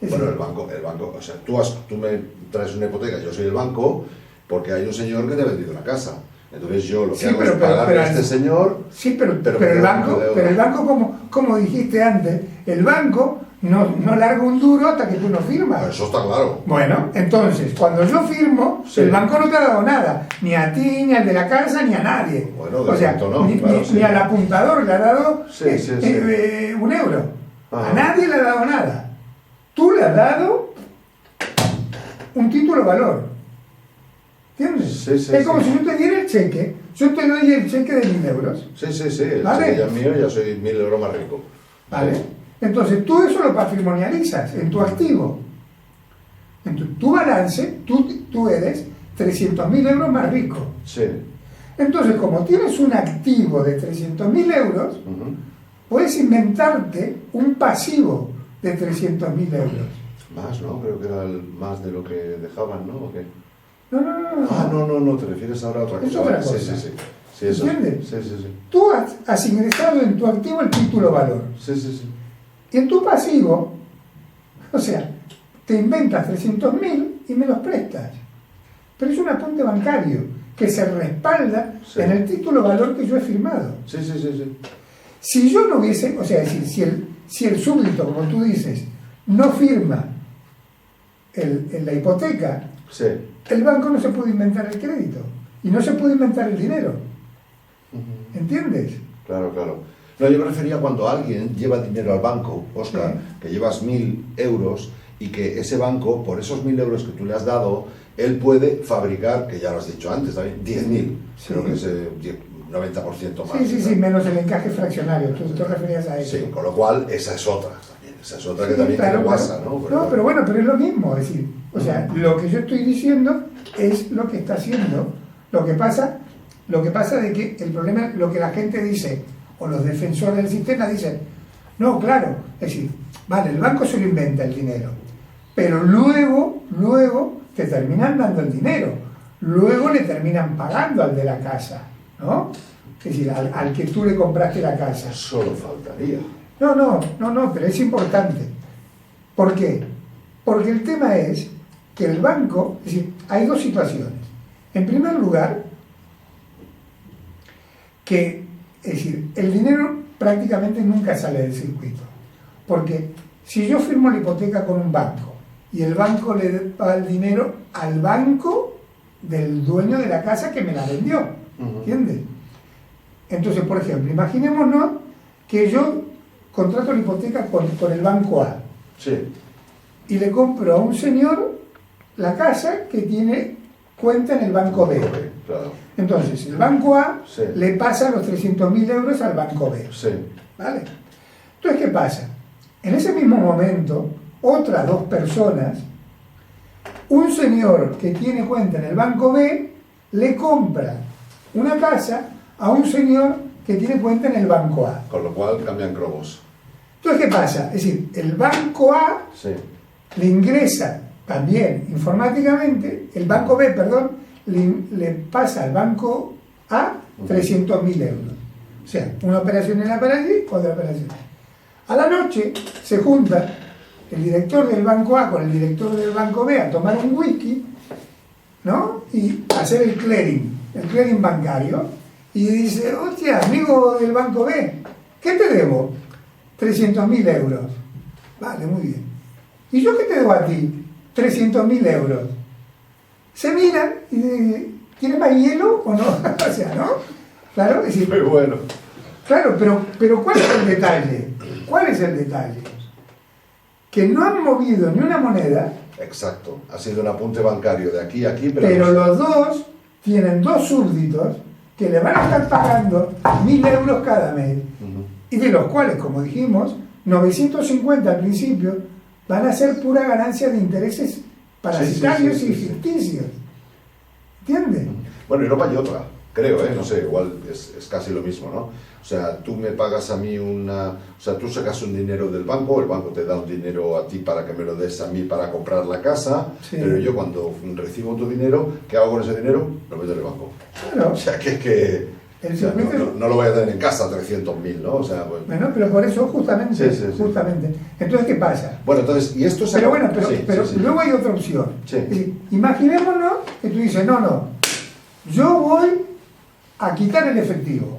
Bueno, el banco, o sea, tú me traes una hipoteca, yo soy el banco, porque hay un señor que te ha vendido la casa. Entonces yo lo que hago es pagarle a este señor... Sí, pero el banco, como dijiste antes, el banco no larga un duro hasta que tú no firmas. Eso está claro. Bueno, entonces, cuando yo firmo, sí, el banco no te ha dado nada. Ni a ti, ni al de la casa, ni a nadie. Bueno, de momento no. Ni al apuntador le ha dado 1 euro. Ajá. A nadie le ha dado nada. Tú le has dado un título valor. ¿Entiendes? Sí, es como si yo te diera el cheque. Yo te doy el cheque de 1.000 euros. Sí. El ¿vale? cheque ya es mío, ya soy 1.000 euros más rico. ¿Vale? Entonces tú eso lo patrimonializas en tu activo. En tu balance, tú eres 300.000 euros más rico. Sí. Entonces, como tienes un activo de 300.000 euros, puedes inventarte un pasivo de 300.000 euros. Más, ¿no? Creo que era más de lo que dejaban, ¿no? ¿O qué? No. Ah, no, te refieres ahora a otra Es cosa. otra Sí, cosa. Sí, eso. ¿Entiendes? Sí. Tú has ingresado en tu activo el título valor. Sí. Y en tu pasivo, o sea, te inventas 300.000 y me los prestas. Pero es un apunte bancario que se respalda en el título valor que yo he firmado. Sí. Si yo no hubiese, o sea, es decir, si el súbdito, como tú dices, no firma la hipoteca, Sí. el banco no se puede inventar el crédito y no se puede inventar el dinero. ¿Entiendes? Claro. No, yo me refería cuando alguien lleva dinero al banco, Óscar, Sí. que llevas 1.000 euros y que ese banco, por esos 1.000 euros que tú le has dado, él puede fabricar, que ya lo has dicho antes también, 10.000. Sí. Creo que es 90% más. Sí, menos el encaje fraccionario, tú te referías a eso. Sí, con lo cual esa es otra también. Esa es otra que Sí, también claro, tiene guasa, ¿no? Pero bueno, pero es lo mismo, es decir, o sea, lo que yo estoy diciendo es lo que está haciendo. Lo que pasa de que el problema, lo que la gente dice, o los defensores del sistema dicen, no, claro, es decir, vale, el banco se lo inventa el dinero, pero luego te terminan dando el dinero, luego le terminan pagando al de la casa, ¿no? Es decir, al que tú le compraste la casa. Solo faltaría. No, pero es importante. ¿Por qué? Porque el tema es que el banco, es decir, hay dos situaciones. En primer lugar, es decir, el dinero prácticamente nunca sale del circuito. Porque si yo firmo la hipoteca con un banco y el banco le paga el dinero al banco del dueño de la casa que me la vendió, ¿entiendes? Entonces, por ejemplo, imaginémonos que yo contrato la hipoteca con el banco A. Sí. Y le compro a un señor la casa que tiene cuenta en el banco B. Claro. Entonces, el banco A Sí. le pasa los 300.000 euros al banco B. Sí. ¿Vale? Entonces, ¿qué pasa? En ese mismo momento, otras dos personas, un señor que tiene cuenta en el banco B, le compra una casa a un señor que tiene cuenta en el banco A. Con lo cual cambian cromos. Entonces, ¿qué pasa? Es decir, el banco A Sí. le ingresa también informáticamente, el banco B, perdón, le pasa al banco A 300.000 euros. O sea, una operación en la para allí, otra operación. A la noche se junta el director del banco A con el director del banco B a tomar un whisky, ¿no? Y hacer el clearing bancario. Y dice, hostia, amigo del banco B, ¿qué te debo? 300.000 euros. Vale, muy bien. ¿Y yo qué te debo a ti? 300.000 euros. Se miran y dicen, ¿tienes más hielo o no? O sea, ¿no? Claro, es decir, Muy bueno. claro, pero ¿cuál es el detalle? ¿Cuál es el detalle? Que no han movido ni una moneda, Exacto. Ha sido un apunte bancario de aquí a aquí, pero los dos tienen dos súbditos que le van a estar pagando 1.000 euros cada mes, y de los cuales, como dijimos, 950 al principio van a ser pura ganancia de intereses parasitarios Sí. y ficticios. ¿Entiendes? Bueno, y luego hay otra, creo, no sé, igual es casi lo mismo, ¿no? O sea, tú me pagas a mí o sea, tú sacas un dinero del banco, el banco te da un dinero a ti para que me lo des a mí para comprar la casa, Sí. pero yo cuando recibo tu dinero, ¿qué hago con ese dinero? Lo meto en el banco. Claro. O sea, que El o sea, circuito- no lo voy a tener en casa 300.000, ¿no? O sea, pues... Bueno, pero por eso justamente, Sí. justamente. Entonces, ¿qué pasa? Bueno, entonces, y esto se... Pero bueno, Sí, pero sí. luego hay otra opción. Sí. Es decir, imaginémonos que tú dices, no, yo voy a quitar el efectivo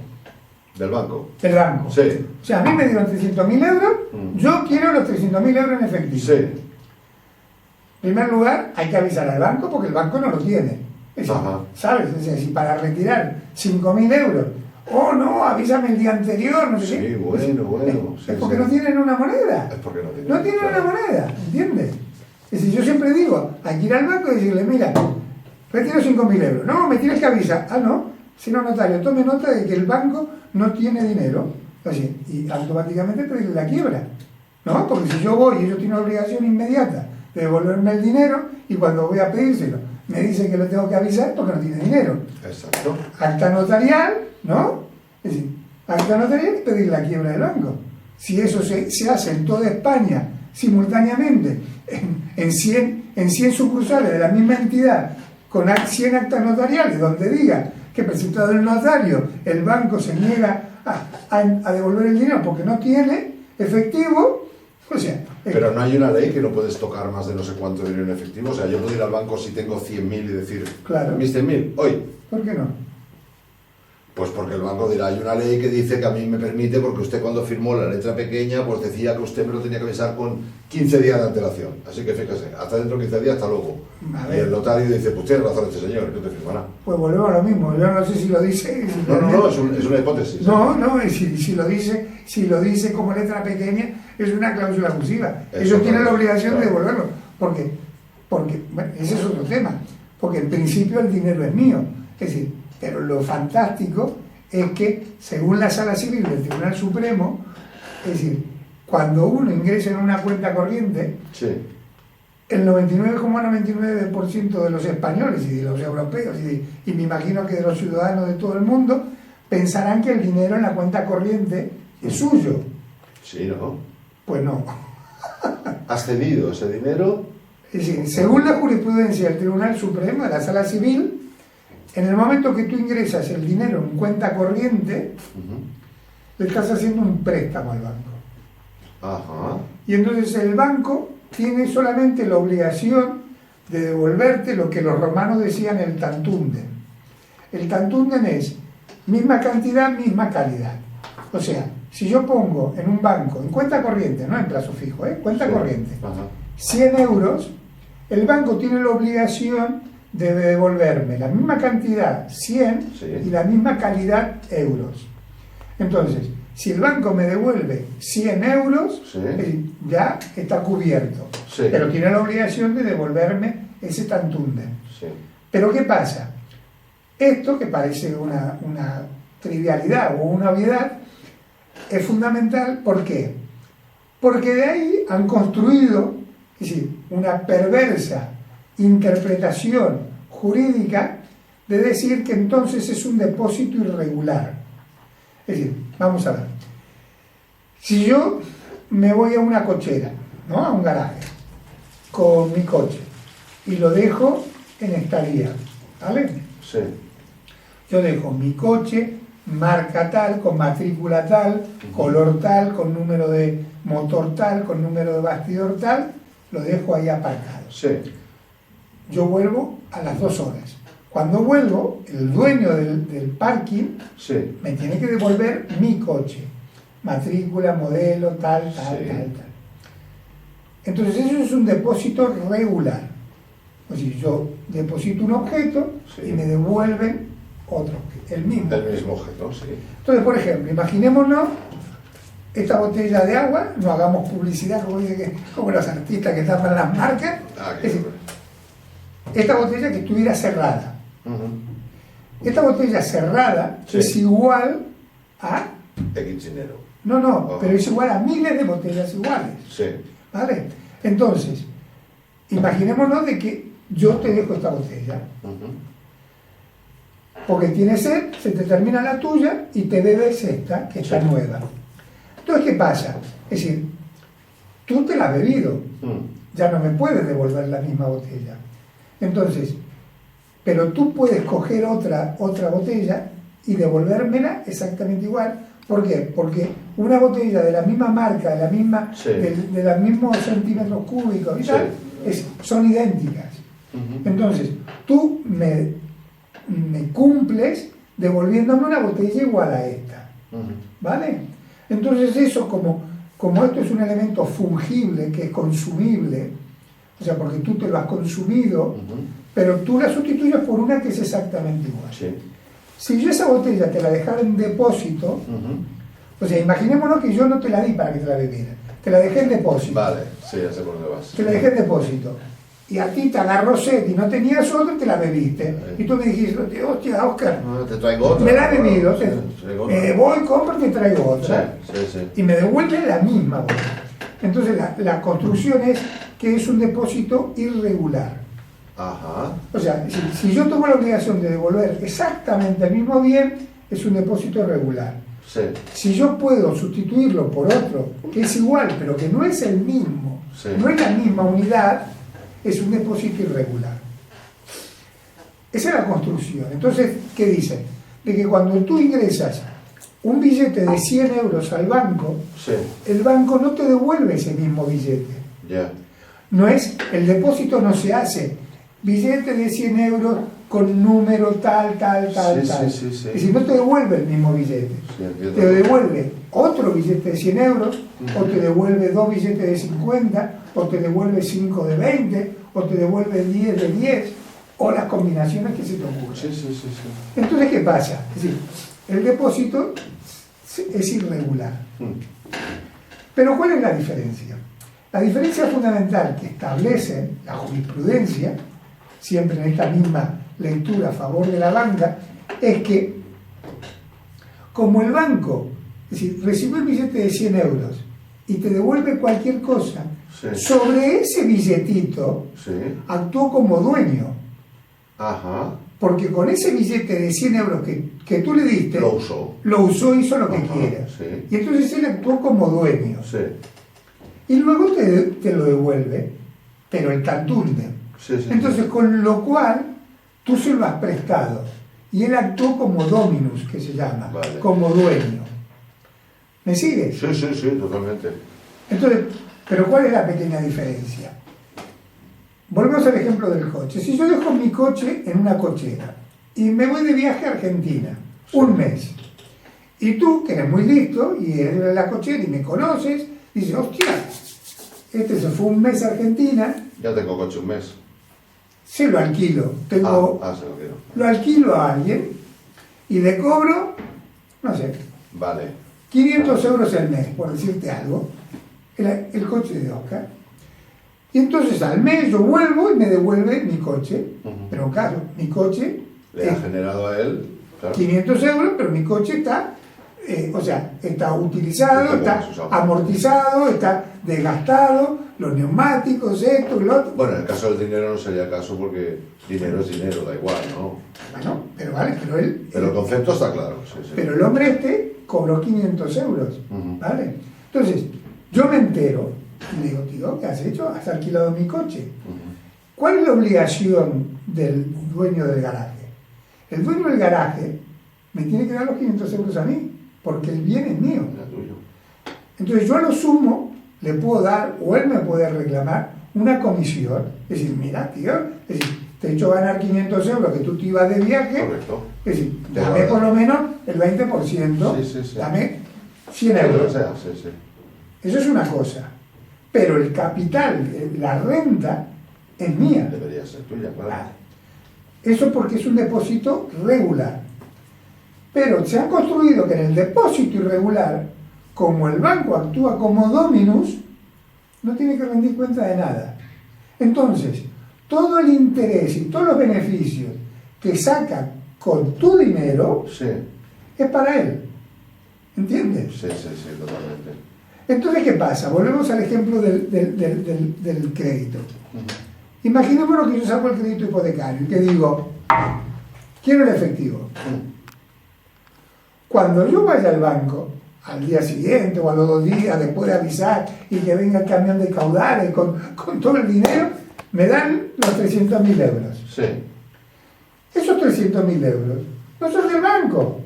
Del banco. del banco. Sí. O sea, a mí me dieron 300.000 euros, yo quiero los 300.000 euros en efectivo. Sí. En primer lugar, hay que avisar al banco porque el banco no lo tiene. Es decir, Ajá. ¿sabes? Es decir, si para retirar 5.000 euros, oh no, avísame el día anterior, no sé Sí, qué. bueno. Es Sí, porque sí. no tienen una moneda. Es porque no tienen. No tienen claro. una moneda, ¿entiendes? Es decir, yo siempre digo, hay que ir al banco y decirle, mira, retiro 5.000 euros. No, me tienes que avisar. Ah, no, señor notario, tome nota de que el banco no tiene dinero. Así, y automáticamente pedirle la quiebra. ¿No? Porque si yo voy y ellos tienen una obligación inmediata de devolverme el dinero y cuando voy a pedírselo me dice que lo tengo que avisar porque no tiene dinero. Exacto. Acta notarial, ¿no? Es decir, acta notarial y pedir la quiebra del banco. Si eso se hace en toda España simultáneamente en 100 sucursales de la misma entidad, con 100 actas notariales, donde diga que presentado el notario, el banco se niega a devolver el dinero porque no tiene efectivo, o sea... Pero no hay una ley que no puedes tocar más de no sé cuánto dinero en efectivo. O sea, yo puedo ir al banco si tengo 100.000 y decir, claro. mis 100.000, hoy. ¿Por qué no? Pues porque el banco dirá, hay una ley que dice que a mí me permite, porque usted cuando firmó la letra pequeña, pues decía que usted me lo tenía que avisar con 15 días de antelación. Así que fíjese, hasta dentro de 15 días, hasta luego. Y el notario dice, pues tiene razón este señor, no te firmará. Pues volvemos a lo mismo, yo no sé si lo dice... No, es una hipótesis. No, si lo dice como letra pequeña, es una cláusula abusiva. Ellos tienen la obligación de devolverlo. Porque bueno, ese es otro tema. Porque en principio el dinero es mío. Es decir, pero lo fantástico es que, según la Sala Civil del Tribunal Supremo, es decir, cuando uno ingresa en una cuenta corriente, sí, el 99,99% de los españoles y de los europeos, y me imagino que de los ciudadanos de todo el mundo, pensarán que el dinero en la cuenta corriente es suyo. Sí, ¿no? Pues no. ¿Has cedido ese dinero? Es decir, según la jurisprudencia del Tribunal Supremo, de la Sala Civil, en el momento que tú ingresas el dinero en cuenta corriente, le estás haciendo un préstamo al banco. Ajá. Y entonces el banco tiene solamente la obligación de devolverte lo que los romanos decían el tantunden. El tantunden es misma cantidad, misma calidad. O sea, si yo pongo en un banco, en cuenta corriente, no en plazo fijo, cuenta corriente, 100 euros, el banco tiene la obligación de devolverme la misma cantidad, 100, y la misma calidad, euros. Entonces, si el banco me devuelve 100 euros, ya está cubierto. Pero tiene la obligación de devolverme ese tantunden. Pero ¿qué pasa? Esto, que parece una trivialidad o una obviedad, es fundamental. ¿Por qué? Porque de ahí han construido, es decir, una perversa interpretación jurídica de decir que entonces es un depósito irregular. Es decir, vamos a ver, si yo me voy a una cochera, ¿no?, a un garaje, con mi coche, y lo dejo en estadía, ¿vale? Sí. Yo dejo mi coche, marca tal, con matrícula tal, color tal, con número de motor tal, con número de bastidor tal, lo dejo ahí aparcado. Sí. Yo vuelvo a las 2 horas. Cuando vuelvo, el dueño del parking me tiene que devolver mi coche. Matrícula, modelo, tal. Entonces eso es un depósito regular. O sea, yo deposito un objeto y me devuelven otro objeto, el mismo objeto, sí. Entonces, por ejemplo, imaginémonos esta botella de agua, no hagamos publicidad como los artistas que tapan las marcas. Es decir, esta botella que estuviera cerrada. Esta botella cerrada es igual a... X dinero. No, pero es igual a miles de botellas iguales. ¿Vale? Entonces, imaginémonos de que yo te dejo esta botella. Porque tienes sed, se te termina la tuya y te bebes esta, que está nueva. Entonces, ¿qué pasa? Es decir, tú te la has bebido. Ya no me puedes devolver la misma botella. Entonces, pero tú puedes coger otra botella y devolvérmela exactamente igual. ¿Por qué? Porque una botella de la misma marca, de los mismos centímetros cúbicos y tal, son idénticas. Entonces, tú me cumples devolviéndome una botella igual a esta. ¿Vale? Entonces eso, como esto es un elemento fungible, que es consumible, o sea, porque tú te lo has consumido, pero tú la sustituyes por una que es exactamente igual. Si yo esa botella te la dejara en depósito, o sea, imaginémonos que yo no te la di para que te la bebiera, te la dejé en depósito. Vale, sí, ya sé por dónde vas. Te la dejé en depósito. Y a ti te agarró sed y no tenías otra, te la bebiste. Y tú me dijiste, hostia, Óscar, te traigo otra. Me la he bebido, voy, compro y te traigo otra. Y me devuelve la misma botella. Entonces la construcción es que es un depósito irregular. O sea, si yo tomo la obligación de devolver exactamente el mismo bien, es un depósito regular. Sí. Si yo puedo sustituirlo por otro que es igual, pero que no es el mismo, Sí. no es la misma unidad, es un depósito irregular. Esa es la construcción. Entonces, ¿qué dice? De que cuando tú ingresas un billete de 100 euros al banco, Sí. el banco no te devuelve ese mismo billete. Ya. No es, el depósito no se hace billete de 100 euros con número tal. Sí. Es decir, no te devuelve el mismo billete. Sí, entiendo. Te devuelve otro billete de 100 euros, o te devuelve 2 billetes de 50, o te devuelve 5 de 20, o te devuelve 10 de 10, o las combinaciones que se te ocurran. Sí. Entonces, ¿qué pasa? Es decir, el depósito es irregular. Pero ¿cuál es la diferencia? La diferencia fundamental que establece la jurisprudencia, siempre en esta misma lectura a favor de la banca, es que como el banco, es decir, recibe el billete de 100 euros y te devuelve cualquier cosa, Sí. sobre ese billetito Sí. actuó como dueño, Ajá. porque con ese billete de 100 euros que tú le diste, Lo usó. hizo lo que Ajá, quiera. sí. Y entonces él actuó como dueño. Sí. Y luego te lo devuelve, pero el tantunde. Sí. Entonces, con lo cual, tú se lo has prestado. Y él actuó como dominus, que se llama, Vale. como dueño. ¿Me sigues? Sí, totalmente. Entonces, pero ¿cuál es la pequeña diferencia? Volvemos al ejemplo del coche. Si yo dejo mi coche en una cochera y me voy de viaje a Argentina, un mes, y tú, que eres muy listo, y eres de la cochera y me conoces, dices, hostia, este se fue un mes a Argentina, Ya tengo coche un mes. se lo alquilo. Se lo quiero. Lo alquilo a alguien y le cobro, no sé, Vale. 500 euros al mes, por decirte algo, el coche de Oscar. Y entonces al mes yo vuelvo y me devuelve mi coche. Pero claro, mi coche Le ha generado a él, claro. 500 euros, pero mi coche está, está utilizado, está amortizado, está desgastado, los neumáticos, esto y lo otro. Bueno, en el caso del dinero no sería caso porque dinero es dinero, da igual, ¿no? Bueno, pero vale, Pero el concepto está claro, sí. Pero el hombre cobró 500 euros, ¿vale? Entonces, yo me entero y le digo, tío, ¿qué has hecho? Has alquilado mi coche. ¿Cuál es la obligación del dueño del garaje? El dueño del garaje me tiene que dar los 500 euros a mí, porque el bien es mío. Era tuyo. Entonces yo a lo sumo le puedo dar, o él me puede reclamar, una comisión. Es decir, mira, tío, es decir, te he hecho ganar 500 euros que tú te ibas de viaje. Correcto. Es decir, dame por lo menos el 20%, Sí. dame 100 euros. Sí. Eso es una cosa. Pero el capital, la renta, es mía. Debería ser tuya, claro. Eso porque es un depósito regular. Pero se ha construido que en el depósito irregular, como el banco actúa como dominus, no tiene que rendir cuenta de nada. Entonces, todo el interés y todos los beneficios que saca con tu dinero Sí. es para él. ¿Entiendes? Sí, totalmente. Entonces, ¿qué pasa? Volvemos al ejemplo del crédito. Imaginémonos que yo saco el crédito hipotecario y que digo, quiero el efectivo. Cuando yo vaya al banco, al día siguiente o a los 2 días, después de avisar y que venga el camión de caudales con todo el dinero, me dan los 300.000 euros. Sí. Esos 300.000 euros no son del banco.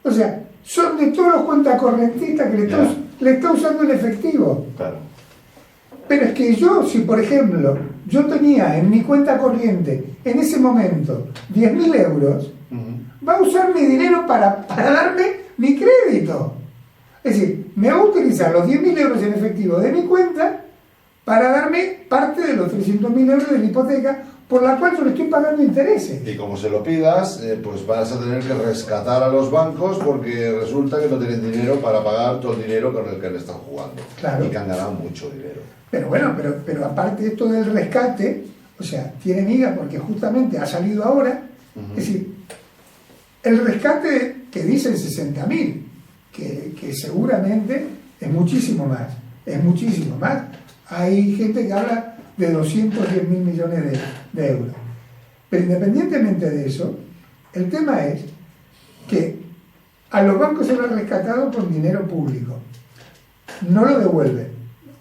O sea, son de todos los cuentacorrentistas que le está usando el efectivo. Claro. Pero es que yo, si por ejemplo, yo tenía en mi cuenta corriente en ese momento 10.000 euros, va a usar mi dinero para darme mi crédito. Es decir, me va a utilizar los 10.000 euros en efectivo de mi cuenta para darme parte de los 300.000 euros de la hipoteca por la cual yo le estoy pagando intereses. Y como se lo pidas, pues vas a tener que rescatar a los bancos porque resulta que no tienen dinero para pagar todo el dinero con el que le están jugando. Claro. Y que han ganado mucho dinero. Pero bueno, pero aparte esto del rescate, o sea, tiene miga porque justamente ha salido ahora. Es decir, el rescate que dicen 60.000, que seguramente es muchísimo más. Hay gente que habla de 210.000 millones de euros. Pero independientemente de eso, el tema es que A los bancos se lo han rescatado con dinero público. No lo devuelven.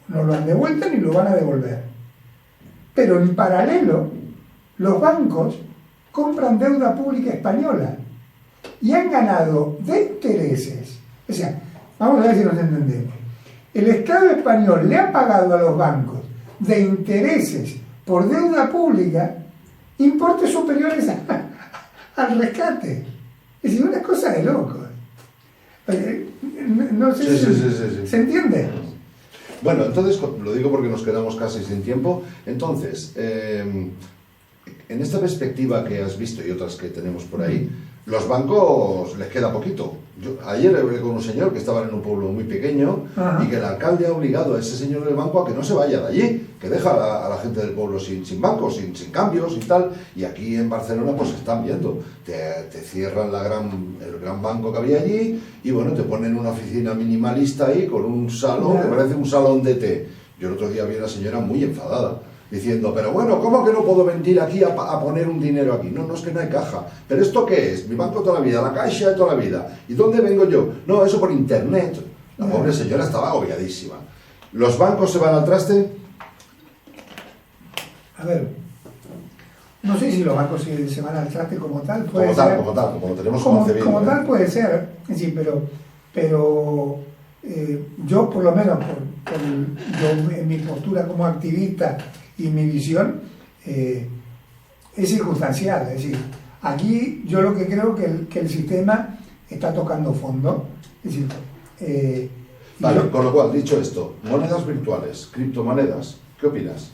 No lo han devuelto ni lo van a devolver. Pero en paralelo, los bancos compran deuda pública española y han ganado de intereses. O sea, vamos a ver si nos entendemos. El Estado español le ha pagado a los bancos de intereses por deuda pública importes superiores al rescate. Es decir, una cosa de locos. No sé si ¿se entiende? Bueno, entonces, lo digo porque nos quedamos casi sin tiempo. Entonces, en esta perspectiva que has visto y otras que tenemos por ahí, los bancos les queda poquito. Ayer hablé con un señor que estaba en un pueblo muy pequeño. Ajá. Y que el alcalde ha obligado a ese señor del banco a que no se vaya de allí, que deja a la gente del pueblo sin bancos, sin cambios y tal. Y aquí en Barcelona pues están viendo, te cierran el gran banco que había allí y bueno, te ponen una oficina minimalista ahí con un salón que parece un salón de té. Yo el otro día vi a una señora muy enfadada diciendo, pero bueno, ¿cómo que no puedo venir aquí a poner un dinero aquí? No, es que no hay caja. ¿Pero esto qué es? Mi banco toda la vida, la Caixa de toda la vida. ¿Y dónde vengo yo? No, eso por internet. La pobre señora estaba agobiadísima. ¿Los bancos se van al traste? A ver, no sé si los bancos se van al traste como tal. Como lo tenemos concebido. Como tal puede ser, sí, pero yo por lo menos, yo en mi postura como activista y mi visión es circunstancial. Es decir, aquí yo lo que creo que el sistema está tocando fondo. Es decir, vale, con lo cual, dicho esto, monedas virtuales, criptomonedas, ¿qué opinas?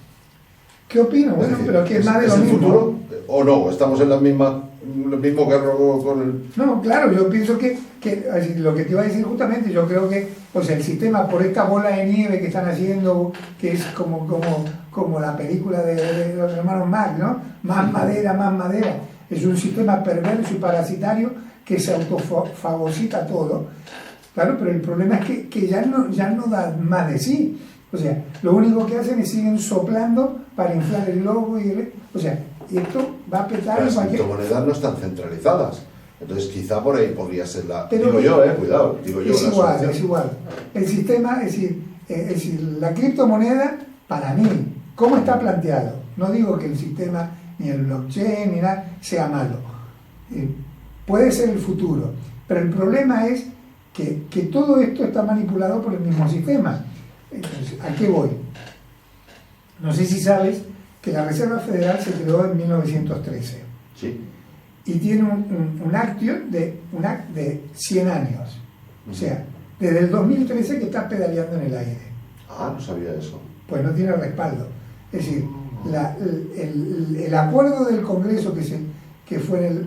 ¿Qué opino? Bueno, decir, pero que es más de lo mismo. ¿Es el futuro o no? ¿Estamos en el mismo carro con el...? No, claro, yo pienso que lo que te iba a decir justamente, yo creo que el sistema, por esta bola de nieve que están haciendo, que es como la película de los hermanos Marx, ¿no? Más madera, es un sistema perverso y parasitario que se autofagocita todo. Claro, pero el problema es que ya no da más de sí. O sea, lo único que hacen es siguen soplando para inflar el globo y esto va a petar. Las criptomonedas no están centralizadas. Entonces quizá por ahí podría ser pero cuidado, es igual. El sistema, es decir, la criptomoneda, para mí, ¿cómo está planteado? No digo que el sistema, ni el blockchain, ni nada, sea malo. Puede ser el futuro. Pero el problema es que todo esto está manipulado por el mismo sistema. Entonces, ¿a qué voy? No sé si sabes que la Reserva Federal se creó en 1913. Sí. Y tiene un action de 100 años. O sea, desde el 2013 que está pedaleando en el aire. Ah, no sabía eso. Pues no tiene respaldo. Es decir, el acuerdo del Congreso que fue el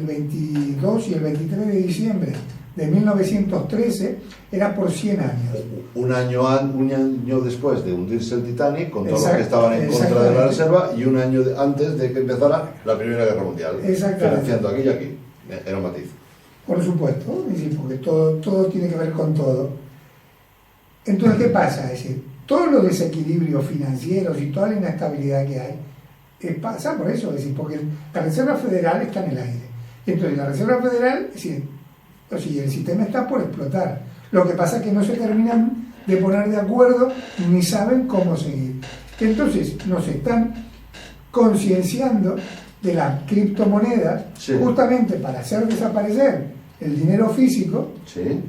22 y el 23 de diciembre de 1913 era por 100 años. Un año después de hundirse el Titanic, con todos los que estaban en contra de la Reserva, y un año antes de que empezara la Primera Guerra Mundial. Diferenciando aquí y aquí. Era un matiz. Por supuesto, es decir, porque todo tiene que ver con todo. Entonces, ¿qué pasa? Es decir, todos los desequilibrios financieros y toda la inestabilidad que hay pasa por eso, es decir, porque la Reserva Federal está en el aire. Entonces, la Reserva Federal, es decir, el sistema está por explotar. Lo que pasa es que no se terminan de poner de acuerdo ni saben cómo seguir. Entonces nos están concienciando de las criptomonedas, sí, justamente para hacer desaparecer el dinero físico, sí,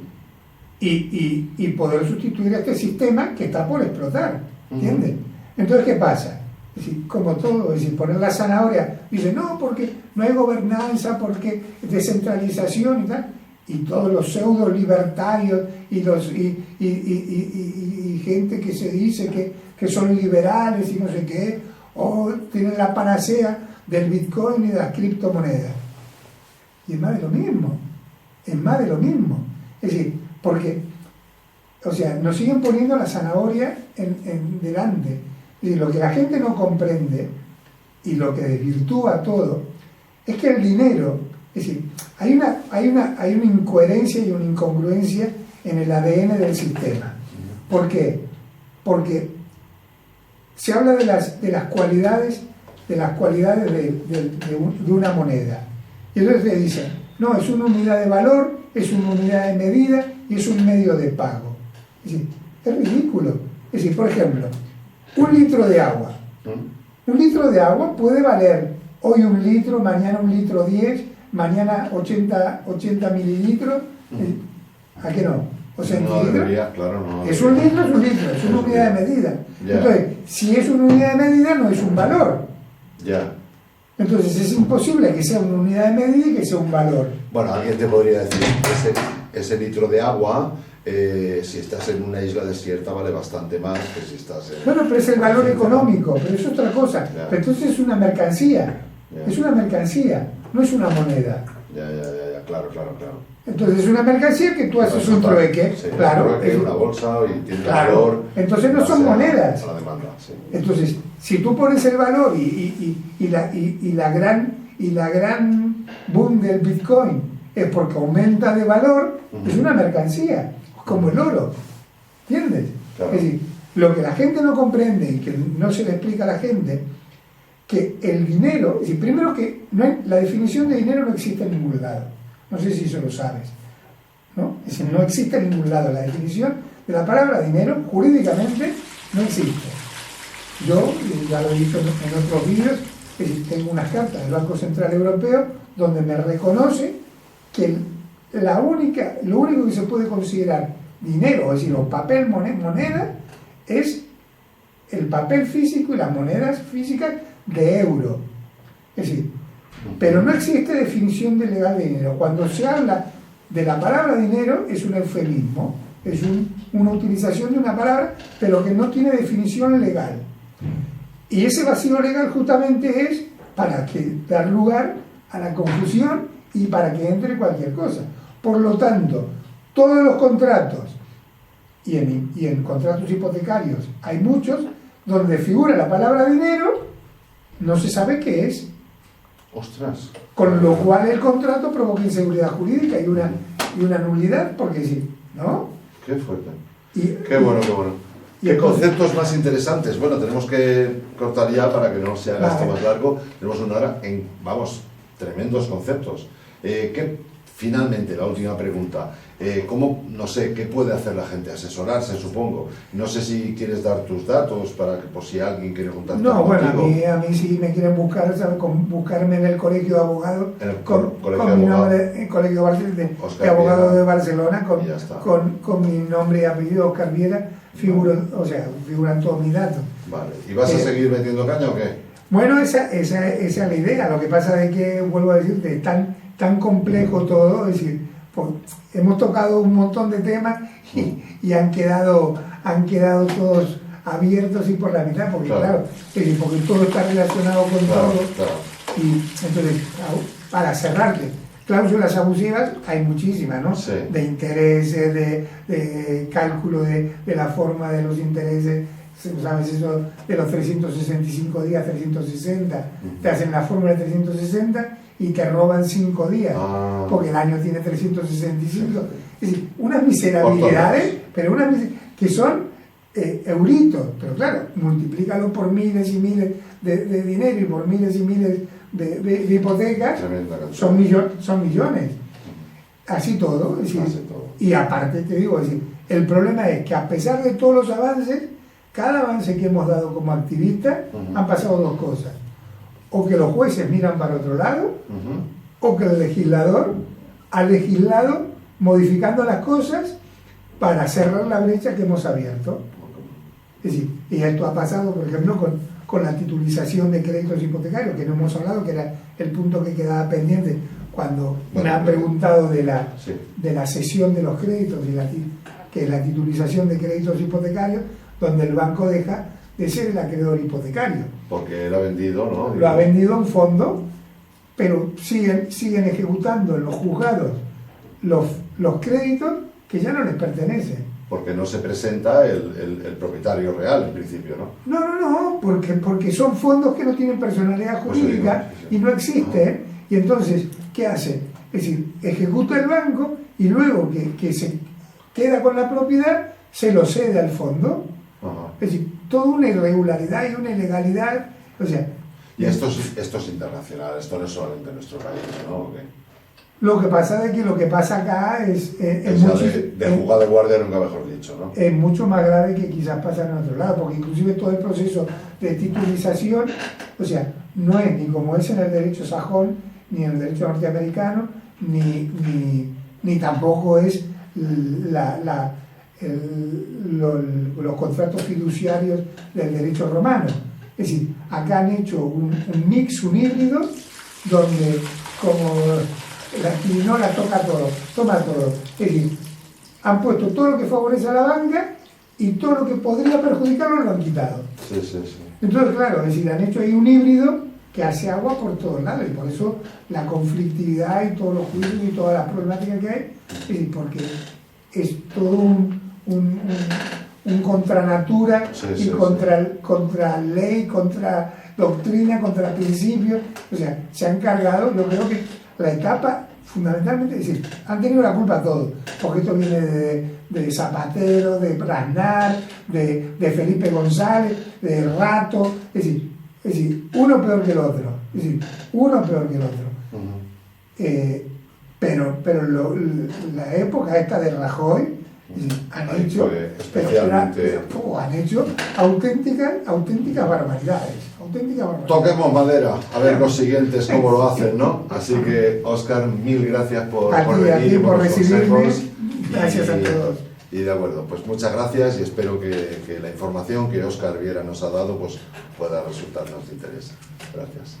y poder sustituir a este sistema que está por explotar. ¿Entiendes? Entonces, ¿qué pasa? Es decir, como todo, es decir, poner la zanahoria, dice, no, porque no hay gobernanza, porque descentralización y tal. Y todos los pseudo libertarios y gente que se dice que son liberales y no sé qué, o tienen la panacea del Bitcoin y de las criptomonedas. Y es más de lo mismo, Es decir, porque, nos siguen poniendo la zanahoria en delante. Es decir, lo que la gente no comprende y lo que desvirtúa todo es que el dinero, es decir, hay una incoherencia y una incongruencia en el ADN del sistema. ¿Por qué? Porque se habla de las cualidades de una moneda. Y entonces le dicen, no, es una unidad de valor, es una unidad de medida y es un medio de pago. Es decir, es ridículo. Es decir, por ejemplo, un litro de agua. Un litro de agua puede valer hoy 1 litro, mañana 1 litro 10, mañana 80 mililitros. ¿A qué no? O sea, no debería, claro, no es un litro, es una unidad de medida. Entonces, si es una unidad de medida, no es un valor. Ya. Entonces, es imposible que sea una unidad de medida y que sea un valor. Bueno, alguien te podría decir, ese litro de agua, si estás en una isla desierta, vale bastante más que si estás en... Bueno, pero es el valor económico, pero es otra cosa. Ya. Pero entonces es una mercancía. Ya. Es una mercancía, no es una moneda. Ya, claro. Entonces es una mercancía que tú haces un Total, trueque, sí, claro. Un trueque, una bolsa y tiene claro. valor. Entonces no son monedas. A la demanda, sí. Entonces, si tú pones el valor y la gran boom del Bitcoin es porque aumenta de valor, es una mercancía, como el oro. ¿Entiendes? Claro. Es decir, lo que la gente no comprende y que no se le explica a la gente, que el dinero, es decir, primero que la definición de dinero no existe en ningún lado. No sé si eso lo sabes, ¿no? Es decir, no existe en ningún lado la definición de la palabra dinero, jurídicamente no existe. Yo, ya lo he dicho en otros vídeos, es decir, tengo unas cartas del Banco Central Europeo donde me reconoce que lo único que se puede considerar dinero, es decir, o papel moneda, es el papel físico y las monedas físicas de euro. Es decir, pero no existe definición de legal de dinero. Cuando se habla de la palabra dinero es un eufemismo, es una utilización de una palabra, pero que no tiene definición legal. Y ese vacío legal justamente es para dar lugar a la confusión y para que entre cualquier cosa. Por lo tanto, todos los contratos, y en contratos hipotecarios hay muchos, donde figura la palabra dinero, no se sabe qué es. Ostras. Con lo cual el contrato provoca inseguridad jurídica y una nulidad, porque sí, ¿no? Qué fuerte. Qué bueno. Y ¿Qué conceptos más interesantes? Bueno, tenemos que cortar ya para que no se haga esto más largo. Tenemos 1 hora tremendos conceptos. Finalmente, la última pregunta. ¿Cómo, no sé, qué puede hacer la gente? Asesorarse, supongo. No sé si quieres dar tus datos para que, por si alguien quiere contactar No, contigo. bueno, a mí si me quieren buscar, ¿sabes? Buscarme en el colegio de abogados, con mi nombre, el colegio de abogados de Barcelona, con mi nombre y apellido, Oscar Viera, figuran todos mis datos. Vale. ¿Y vas a seguir metiendo caña o qué? Bueno, esa es la idea. Lo que pasa es que, vuelvo a decir, es tan complejo todo, es decir, hemos tocado un montón de temas y han quedado todos abiertos y por la mitad, porque claro, porque todo está relacionado con todo. Claro. Y entonces, para cerrarte, cláusulas abusivas hay muchísimas, ¿no? Sí. De intereses, de cálculo de la forma de los intereses, ¿sabes? Eso de los 365 días, 360, te hacen la fórmula de 360 y te roban 5 días, porque el año tiene 365. Es decir, unas miserabilidades, pero que son euritos, pero claro, multiplícalo por miles y miles de dinero y por miles y miles de hipotecas, son millones. Así todo, es decir, y aparte te digo, es decir, el problema es que a pesar de todos los avances, cada avance que hemos dado como activistas, han pasado 2 cosas. O que los jueces miran para otro lado, o que el legislador ha legislado modificando las cosas para cerrar la brecha que hemos abierto. Es decir, y esto ha pasado, por ejemplo, con la titulización de créditos hipotecarios, que no hemos hablado, que era el punto que quedaba pendiente cuando me han preguntado de la cesión de los créditos, que es la titulización de créditos hipotecarios, donde el banco deja de ser el acreedor hipotecario. Porque lo ha vendido, ¿no? Lo ha vendido a un fondo, pero siguen ejecutando en los juzgados los créditos que ya no les pertenecen. Porque no se presenta el propietario real, en principio, ¿no? No, porque son fondos que no tienen personalidad jurídica y no existen. Y entonces, ¿qué hace? Es decir, ejecuta el banco y luego que se queda con la propiedad, se lo cede al fondo. Es decir, toda una irregularidad y una ilegalidad. O sea, y esto es internacional, esto no es solamente en nuestro país, ¿no? Lo que pasa es que lo que pasa acá es de jugada de guardia, nunca mejor dicho, ¿no? Es mucho más grave que quizás pasa en otro lado, porque inclusive todo el proceso de titulización, o sea, no es ni como es en el derecho sajón, ni en el derecho norteamericano, ni tampoco es los contratos fiduciarios del derecho romano. Es decir, acá han hecho un mix, un híbrido, donde como la quinola toca todo, toma todo. Es decir, han puesto todo lo que favorece a la banca y todo lo que podría perjudicarlo lo han quitado. Sí, sí, sí. Entonces, claro, es decir, han hecho ahí un híbrido que hace agua por todos lados y por eso la conflictividad y todos los juicios y todas las problemáticas que hay, es decir, porque es todo un contra natura y contra ley, contra doctrina, contra principios. O sea, se han cargado, yo creo que la etapa fundamentalmente, es decir, han tenido la culpa todos, porque esto viene de Zapatero, de Praznar, de Felipe González, de Rato, es decir, uno peor que el otro, es decir, uno peor que el otro. Pero la época esta de Rajoy, han hecho auténticas barbaridades. Toquemos madera, a ver los siguientes cómo lo hacen, ¿no? Así que, Óscar, mil gracias por venir y por recibirme. Gracias a todos. Y de acuerdo, pues muchas gracias y espero que la información que Óscar Viera nos ha dado pues pueda resultarnos de interés. Gracias.